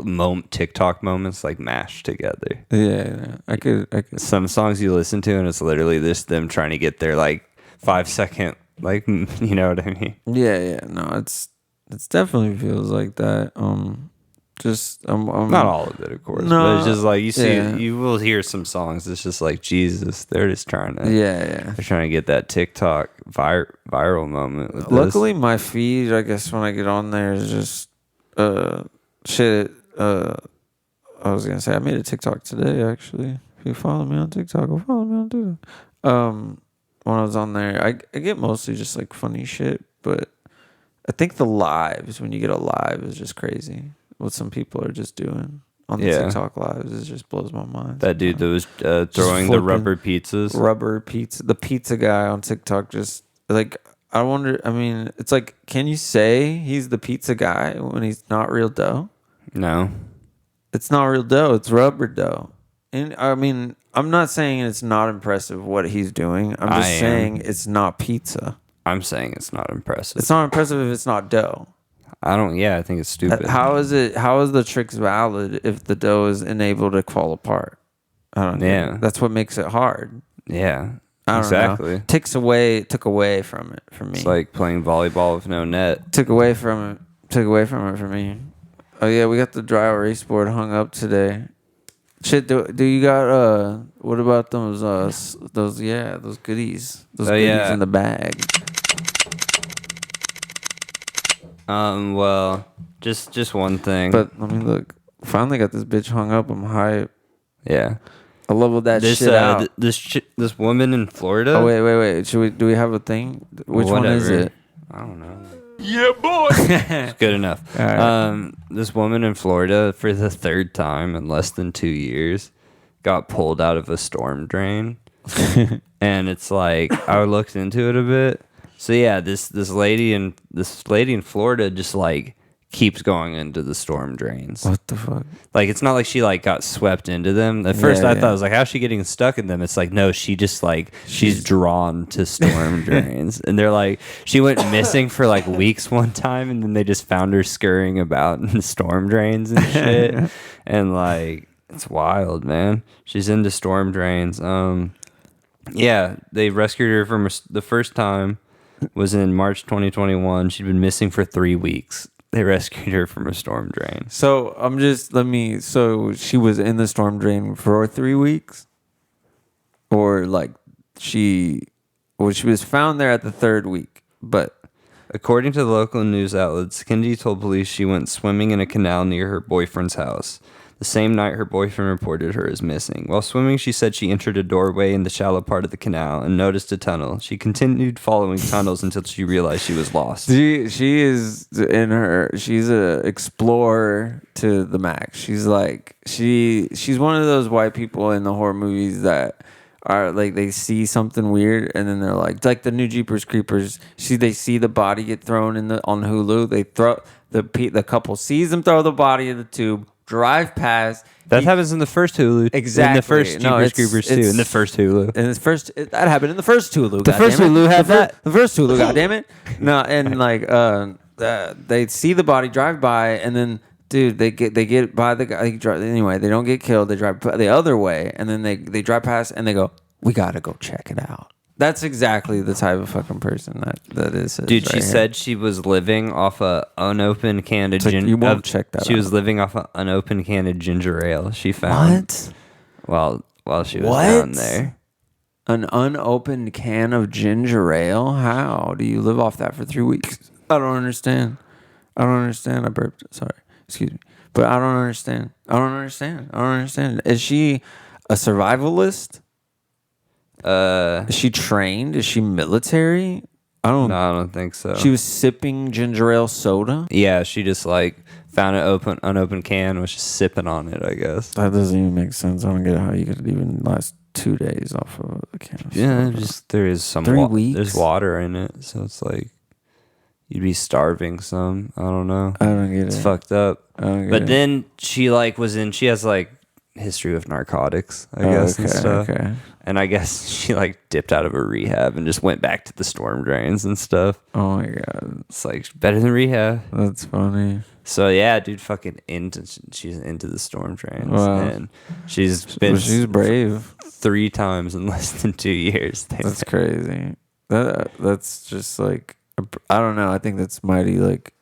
TikTok moments like mashed together. Yeah. I could. Some songs you listen to and it's literally just them trying to get their like 5-second like you know what I mean? Yeah. No, it's definitely feels like that. Just Not all of it, of course. No, but it's just like you see, yeah. you will hear some songs. It's just like Jesus. They're just trying to. Yeah. They're trying to get that TikTok viral moment. With Luckily, my feed, I guess, when I get on there is just shit. I was gonna say I made a TikTok today. Actually, if you follow me on TikTok, go follow me on TikTok. When I was on there, I get mostly just like funny shit, but I think the lives, when you get a live, is just crazy. What some people are just doing on the TikTok lives, it just blows my mind. That dude that was throwing the rubber pizzas. Rubber pizza. The pizza guy on TikTok just like, I wonder, I mean, it's like, can you say he's the pizza guy when he's not real dough? No. It's not real dough. It's rubber dough. And I mean, I'm not saying it's not impressive what he's doing. I'm just saying it's not pizza. I'm saying it's not impressive. It's not impressive if it's not dough. I think it's stupid. How is the tricks valid if the dough is unable to fall apart? I don't know. Yeah. That's what makes it hard. Yeah. I don't Exactly. know. Took away from it for me. It's like playing volleyball with no net. Took away from it for me. Oh yeah, we got the dry erase board hung up today. Shit, do you got what about those goodies? Those goodies in the bag. Well, just one thing. But let me look. Finally got this bitch hung up. I'm hype. yeah. I leveled that This shit out. this woman in Florida. Oh wait. Do we have a thing? Which one is Whatever. it? I don't know. Yeah, boy. It's good enough. All right. This woman in Florida for the third time in less than 2 years got pulled out of a storm drain. And it's like I looked into it a bit. So yeah, this lady in Florida just like keeps going into the storm drains. What the fuck? Like it's not like she like got swept into them. At first I Yeah. thought I was like, how's she getting stuck in them? It's like no, she just like she's drawn to storm drains. And they're like she went missing for like weeks one time, and then they just found her scurrying about in the storm drains and shit. And like it's wild, man. She's into storm drains. Yeah, they rescued her from the first time was in March 2021. She'd been missing for 3 weeks. They rescued her from a storm drain. So so she was in the storm drain for 3 weeks? Or like she was found there at the third week, but According to the local news outlets, Kendi told police she went swimming in a canal near her boyfriend's house. The same night, her boyfriend reported her as missing. While swimming, she said she entered a doorway in the shallow part of the canal and noticed a tunnel. She continued following tunnels until she realized she was lost. she's a explorer to the max. She's like she's one of those white people in the horror movies that are like they see something weird and then they're like the new Jeepers Creepers. They see the body get thrown on Hulu. They throw the couple sees them throw the body in the tube, drive past. That happens in the first Hulu. Exactly. In the first Jeepers Creepers too. In the first Hulu. And that happened in the first Hulu. The first goddammit. Hulu had that? The first Hulu, goddammit. No, and like they see the body drive by, and then dude, they get by the guy. Anyway, they don't get killed. They drive the other way, and then they drive past, and they go, we gotta go check it out. That's exactly the type of fucking person that is. Dude, she said she was living off a unopened can of ginger. You won't check that. She was living off an unopened can of ginger ale. She found while she was down there. An unopened can of ginger ale? How do you live off that for 3 weeks? I don't understand. I burped. Sorry. Excuse me. But I don't understand. Is she a survivalist? Is she trained? Is she military? No, I don't think so. She was sipping ginger ale soda? Yeah, she just like found an unopened can, was just sipping on it, I guess. That doesn't even make sense. I don't get how you could even last 2 days off of a can of Yeah, soda. just there is some 3 weeks. There's water in it, so it's like you'd be starving some. I don't know. I don't get it. It's fucked up. I don't get But it. then she has like history with narcotics, I guess, and stuff. Okay. And I guess she like dipped out of a rehab and just went back to the storm drains and stuff. Oh my god, It's like better than rehab. that's funny. So yeah, dude, she's into the storm drains, Wow. and she's been She's brave. 3 times in less than 2 years. That's crazy. That's just like, I don't know. I think that's mighty like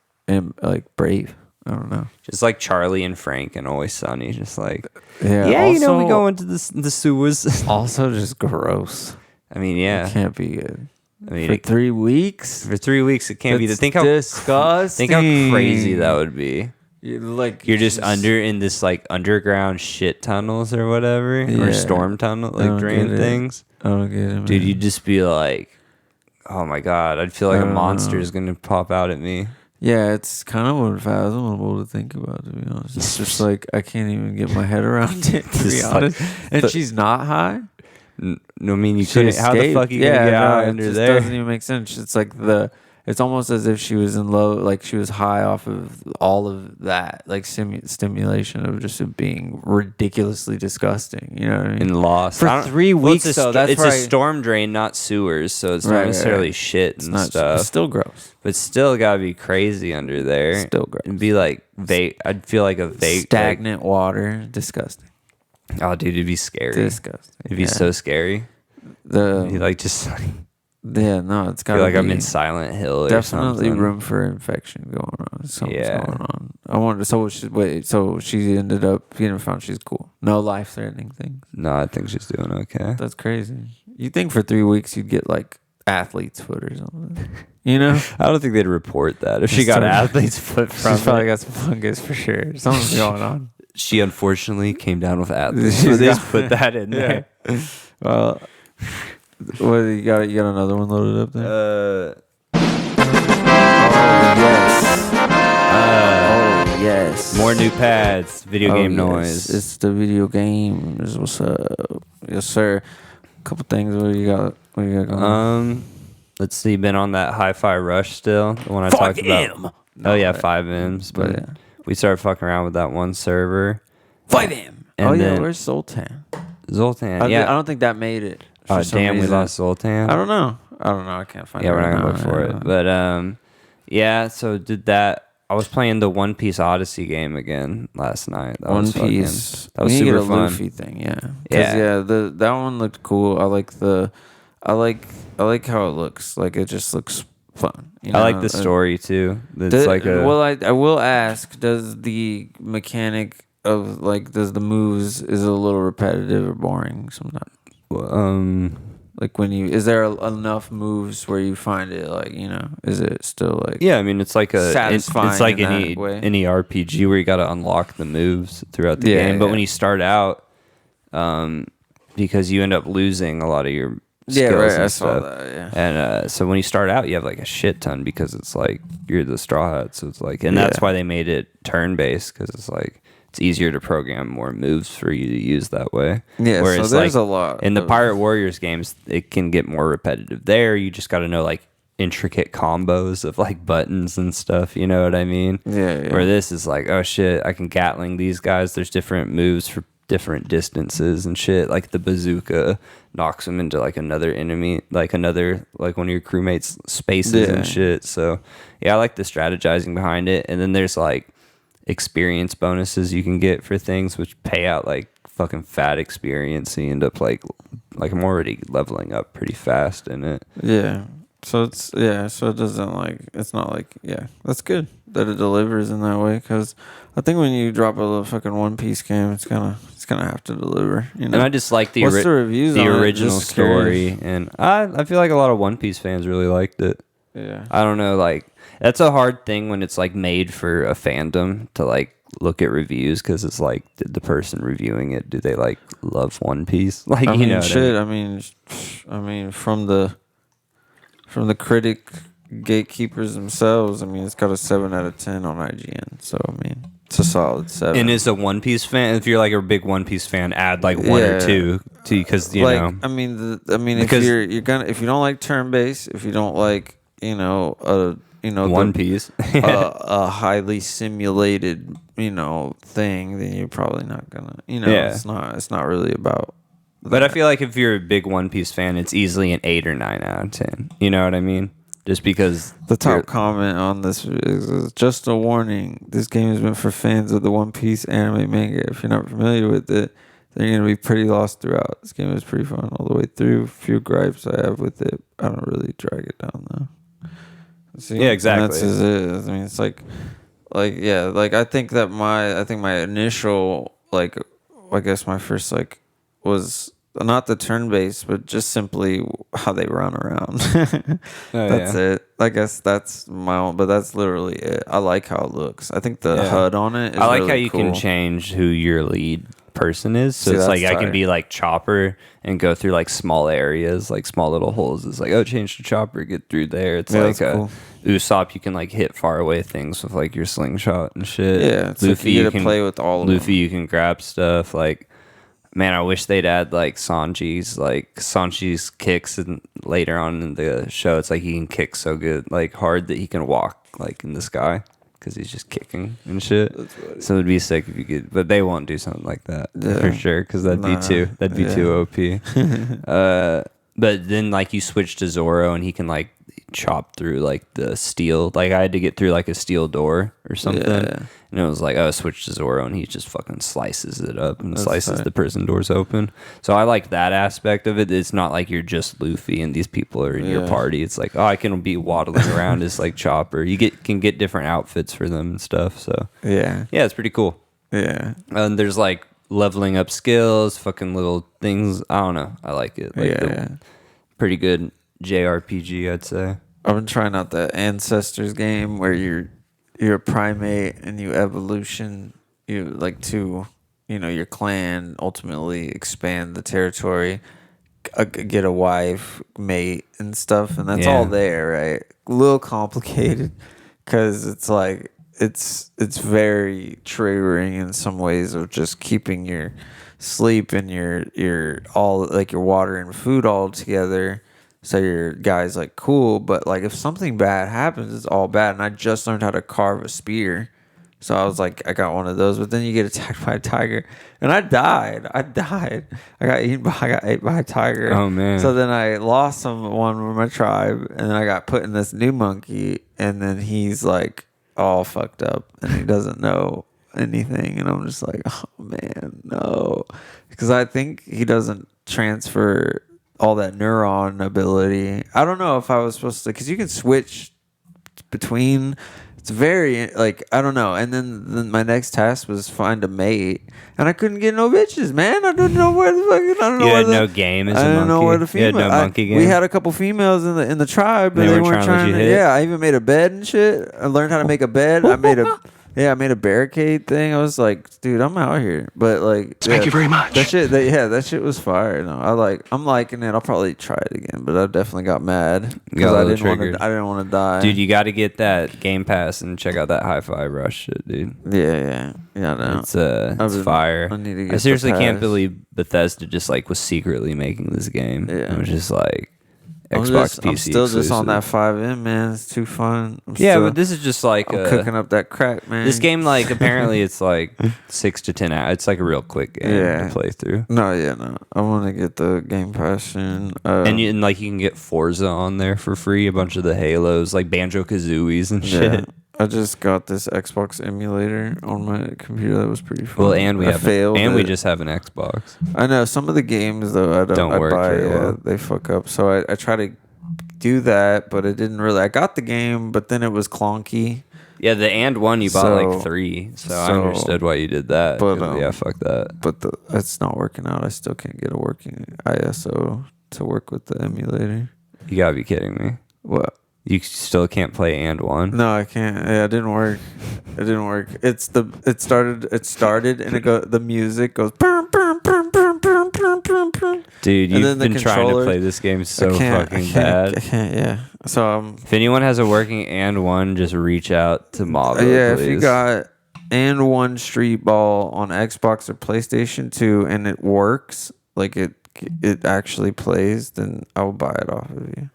brave. I don't know. Just like Charlie and Frank and Always Sunny, just like Yeah. we also- go into the sewers. Also, just gross. I mean, yeah, It can't be good. I mean, For 3 weeks. for 3 weeks it can't be. That's Think how disgusting. crazy that would be. You're just under in this like underground shit tunnels or whatever, Yeah. or storm tunnel I don't like drain get it. things. I don't get it, Dude, man. you'd just be like, oh my god, I'd feel like I a don't monster know. is gonna pop out at me. Yeah, it's kind of unfathomable to think about, to be honest. It's just like, I can't even get my head around it, to be Just like- honest. And she's not high? No, I mean you She couldn't. How the escaped. fuck are you gonna get out it under just there? doesn't even make sense. It's like it's almost as if she was in low, like she was high off of all of that, like stimulation of just it being ridiculously disgusting. You know what I mean? And lost For I don't- 3 well, it's weeks, a though, that's it's right. a storm drain, not sewers, so it's Right, not right, necessarily right. shit It's and not. stuff. It's still gross. But still, gotta be crazy under there. Still gross. It'd be like vague. I'd feel like a vague Stagnant water, disgusting. Like, oh, dude, it'd be scary. Disgusting. It'd be Yeah. so scary. You like just No, it's got feel to like be I'm in Silent Hill or definitely something. room for infection going on. Something's Yeah. going on. I wonder. So she ended up getting found. She's cool. No life-threatening things. No, I think she's doing okay. That's crazy. You think for 3 weeks you'd get like athlete's foot or something? You know, I don't think they'd report that if she got athlete's foot from she's probably it. got some fungus for sure. Something's going on. She unfortunately came down with athlete's She's foot. They just got- put that in there. Well, what you got? You got another one loaded up there? Yes. More new pads, video game yes. noise. It's the video games. What's up? Yes, sir. Couple things. What do you got? What do you got going? Let's see. Been on that Hi-Fi Rush still. The one I talked about. Oh yeah, 5Ms. But yeah. we started fucking around with that one server. 5M. And Oh yeah, then where's Zoltan? Zoltan. I yeah. don't think that made it. for Oh some damn, we reason. lost Zoltan. I don't know. I can't find it. Yeah, we're right not gonna now. look for it. But yeah. So did that. I was playing the One Piece Odyssey game again last night. That One was fucking- Piece. That was we need to super get a fun. Luffy thing, yeah. 'Cause, Yeah. that one looked cool. I like how it looks. Like it just looks fun. You I like know? the story too. It's like a well, I will ask. Does the mechanic of like does the moves is it a little repetitive or boring sometimes? Like when is there enough moves where you find it like is it still like yeah. I mean, it's like satisfying it's like in any that way? RPG where you got to unlock the moves throughout the game. But when you start out, because you end up losing a lot of your skills and I stuff. saw that. Yeah. And so when you start out, you have like a shit ton because it's like you're the Straw Hat. So it's like, and that's Yeah. why they made it turn based because it's like it's easier to program more moves for you to use that way. Yeah, Whereas so there's like, a lot in the of- Pirate Warriors games. It can get more repetitive. There, you just got to know like intricate combos of like buttons and stuff. You know what I mean? Yeah. Where this is like, oh shit, I can Gatling these guys. There's different moves for different distances and shit. Like the bazooka knocks them into like another enemy, like one of your crewmates' spaces Yeah. and shit. So yeah, I like the strategizing behind it. And then there's like experience bonuses you can get for things which pay out like fucking fat experience. So you end up like like I'm already leveling up pretty fast in it. Yeah. So so it doesn't like, it's not like, yeah, that's good that it delivers in that way, because I think when you drop a little fucking One Piece game, it's gonna have to deliver, you know. And I just like the What's the reviews on it? original Just story, curious. and I feel like a lot of One Piece fans really liked it. Yeah. I don't know, like that's a hard thing when it's like made for a fandom to like look at reviews, because it's like, did the person reviewing it, do they like love One Piece? Like, I you mean, know, what shit. I mean, from the critic gatekeepers themselves, I mean, it's got a 7 out of 10 on IGN. So I mean, it's a solid 7. And as a One Piece fan, if you're like a big One Piece fan, add like one or two, because you know. I mean, Because- if if you don't like turn based, if you don't like, One Piece, a highly simulated, thing, then you're probably not gonna, Yeah. it's not really about. But I feel like if you're a big One Piece fan, it's easily an 8 or 9 out of 10. You know what I mean? Just because The top you're- comment on this is just a warning. This game is meant for fans of the One Piece anime manga. If you're not familiar with it, then you're going to be pretty lost throughout. This game is pretty fun all the way through. Few gripes I have with it. I don't really drag it down though. See, Yeah, exactly. And that's as is. I mean, it's like I think my initial, like, I guess my first, like, was not the turn based, but just simply how they run around. That's it. I guess that's my own, but that's literally it. I like how it looks. I think the HUD on it is I like really how you cool. can change who your lead person is. So See, it's like that's I can tight. be like Chopper and go through like small areas, like small little holes. It's like, oh, change to Chopper, get through there. It's Yeah, like that's cool. Usopp, you can like hit far away things with like your slingshot and shit. Yeah, it's like you get to play with all of them. Luffy, you can grab stuff. Like, man, I wish they'd add like Sanji's kicks, and later on in the show, it's like he can kick so good, like hard, that he can walk like in the sky because he's just kicking and shit. So it'd be sick if you could, but they won't do something like that for sure, because that'd be too OP. But then like you switch to Zoro and he can like chop through like the steel. Like I had to get through like a steel door or something, and it was like, oh, switch to Zoro and he just fucking slices it up and slices tight. the prison doors open. So I like that aspect of it. It's not like you're just Luffy and these people are in your party. It's like, oh, I can be waddling around as like Chopper. You can get different outfits for them and stuff. So yeah, it's pretty cool. Yeah. And there's like leveling up skills, fucking little things. I don't know. I like it. Like pretty good JRPG, I'd say. I've been trying out the Ancestors game where you're a primate and you evolution, you like to, your clan ultimately expand the territory, get a wife, mate, and stuff, and that's all there, right? A little complicated because it's like it's very triggering in some ways of just keeping your sleep and your all, like, your water and food all together. So your guy's like cool, but like if something bad happens, it's all bad. And I just learned how to carve a spear, so I was like, I got one of those. But then you get attacked by a tiger, and I died. I got ate by a tiger. Oh man! So then I lost someone from my tribe, and then I got put in this new monkey, and then he's like all fucked up, and he doesn't know anything, and I'm just like, oh man, no, because I think he doesn't transfer all that neuron ability. I don't know if I was supposed to, because you can switch between. It's very, like, I don't know. And then my next task was find a mate, and I couldn't get no bitches, man. I don't know where the fucking. I don't know. You where had no game as a I monkey. don't know where the female. You had no monkey game. We had a couple females in the tribe, but They they weren't weren't trying to let trying you to. hit? Yeah, I even made a bed and shit. I learned how to make a bed. I made a barricade thing. I was like, dude, I'm out here. But like, Thank you very much. That shit was fire. No, I'm liking it. I'll probably try it again. But I definitely got mad because I didn't want to die. Dude, you got to get that Game Pass and check out that Hi-Fi Rush shit, dude. Yeah. I know. It's fire. I need to get I seriously the can't pass. believe Bethesda just like was secretly making this game. Yeah. It was just like I'm Xbox PC. I'm still just on exclusive. that 5M, man. It's too fun. But this is just like I'm cooking up that crack, man. This game, like, apparently it's like 6 to 10 hours. It's like a real quick game to play through. No. I want to get the Game Pass soon. And like you can get Forza on there for free, a bunch of the Halos, like Banjo Kazooies and shit. I just got this Xbox emulator on my computer that was pretty fun. Well, and we we just have an Xbox. I know some of the games though Don't work very well. They fuck up. So I try to do that, but it didn't really. I got the game, but then it was clunky. Yeah, the and one you bought like 3, so I understood why you did that. But yeah, fuck that. But it's not working out. I still can't get a working ISO to work with the emulator. You gotta be kidding me. What? You still can't play and one? No, I can't. Yeah, it didn't work. It didn't work. It started and the music goes Dude, you've been trying to play this game so fucking bad. I can't, yeah. So if anyone has a working and one, just reach out to Mavo. Yeah, please. if you got and one Street Ball on Xbox or PlayStation 2 and it works, like it actually plays, then I will buy it off of you.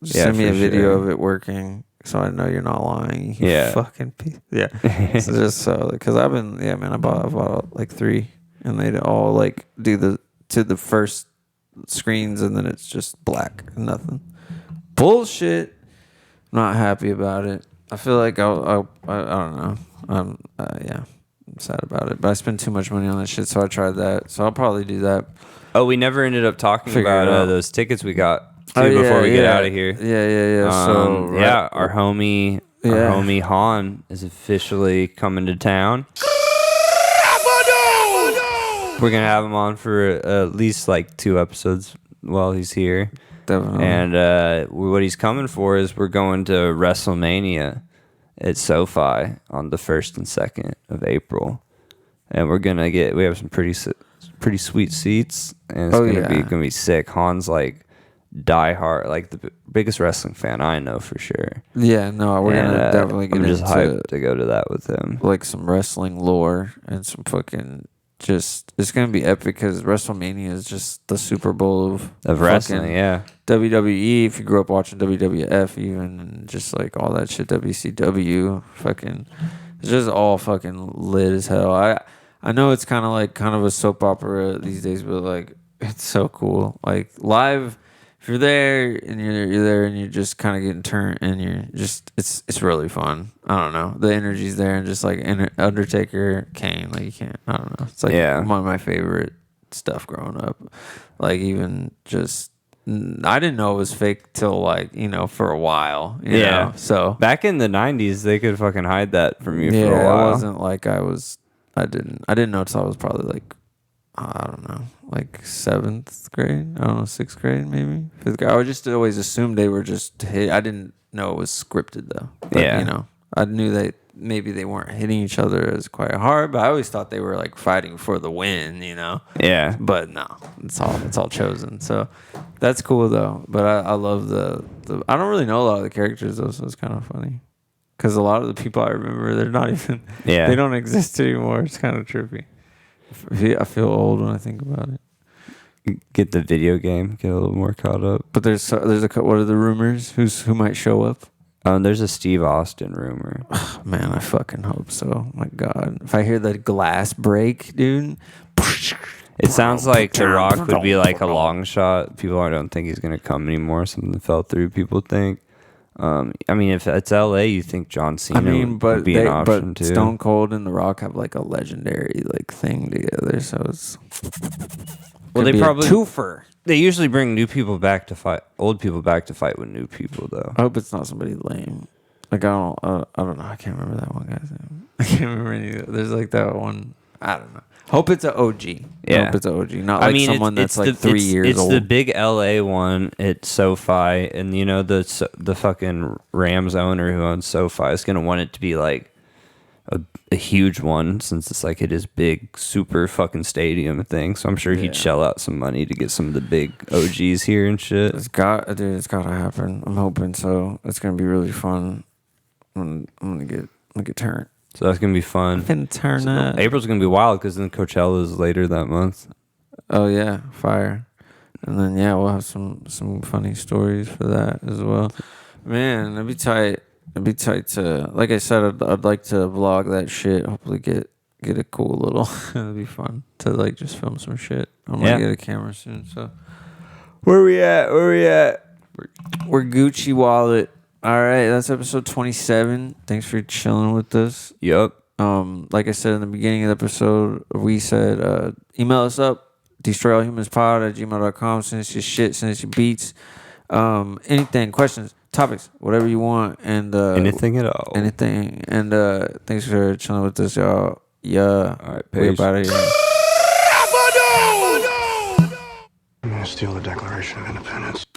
Just send me a video of it working, so I know you're not lying. You fucking piece. Yeah. So just so because I bought like 3, and they'd all like do the first screens, and then it's just black and nothing. Bullshit. I'm not happy about it. I feel like I don't know. I'm sad about it. But I spent too much money on that shit, so I tried that. So I'll probably do that. Oh, we never ended up talking about those tickets we got before we get out of here. Yeah. Our homie Han is officially coming to town. We're gonna have him on for at least like 2 episodes while he's here. Definitely. And what he's coming for is we're going to WrestleMania at SoFi on the 1st and 2nd of April, and we have some pretty sweet seats, and it's gonna be sick. Han's like diehard, like the biggest wrestling fan I know for sure. Yeah, no, we're gonna definitely get I'm just into hyped to go to that with him. Like some wrestling lore and some fucking it's gonna be epic because WrestleMania is just the Super Bowl of wrestling. Yeah, WWE. If you grew up watching WWF, even and just like all that shit, WCW, fucking, it's just all fucking lit as hell. I know it's kind of a soap opera these days, but like it's so cool. Like live, if you're there and you're there and you're just kind of getting turned and you're just it's really fun. I don't know, the energy's there, and just like Undertaker, Kane, like you can't. I don't know. It's like one of my favorite stuff growing up. Like even just I didn't know it was fake till like for a while. You know? So back in the 90s, they could fucking hide that from you for a while. It wasn't like I didn't know until I was probably like, I don't know, like 7th grade. I don't know, 6th grade maybe. 5th grade. I would just always assume they were just hit. I didn't know it was scripted though. But, I knew that maybe they weren't hitting each other as quite hard, but I always thought they were like fighting for the win. Yeah. But no, it's all chosen. So that's cool though. But I love the. I don't really know a lot of the characters though, so it's kind of funny. Because a lot of the people I remember, they're not even. Yeah. They don't exist anymore. It's kind of trippy. I feel old when I think about it. Get the video game, get a little more caught up. But there's what are the rumors? Who might show up? There's a Steve Austin rumor. Oh, man, I fucking hope so. My God, if I hear the glass break, dude. It sounds like The Rock would be like a long shot. People don't think he's gonna come anymore. Something fell through. People think. I mean, if it's LA, you think John Cena would be an option too. Stone Cold and The Rock have like a legendary like thing together, so it's. Well, they probably twofer. They usually bring new people back to fight, old people back to fight with new people, though. I hope it's not somebody lame. Like I don't know. I can't remember that one guy's name. I can't remember any. There's like that one. I don't know. Hope it's an OG. Yeah. Hope it's an OG. Not like someone that's like 3 years old. It's the big LA one at SoFi, and the fucking Rams owner who owns SoFi is gonna want it to be like a huge one, since it's like his big super fucking stadium thing. So I'm sure he'd shell out some money to get some of the big OGs here and shit. It's gotta happen. I'm hoping so. It's gonna be really fun. I'm gonna get turned. So that's gonna be fun. Turn up. April's gonna be wild because then Coachella is later that month. Oh yeah, fire. And then we'll have some funny stories for that as well. Man, it'd be tight. It'd be tight to, like I said, I'd like to vlog that shit. Hopefully get a cool little. It'd be fun to like just film some shit. I'm gonna get a camera soon. So where we at? We're Gucci Wallet All right, that's episode 27. Thanks for chilling with us. Yep. Like I said in the beginning of the episode, we said email us up, destroyallhumanspod@gmail.com. Send us your shit, send us your beats, anything, questions, topics, whatever you want, and Anything at all. anything. And thanks for chilling with us, y'all. Yeah, All right, we peace. about here. I'm gonna steal the Declaration of Independence.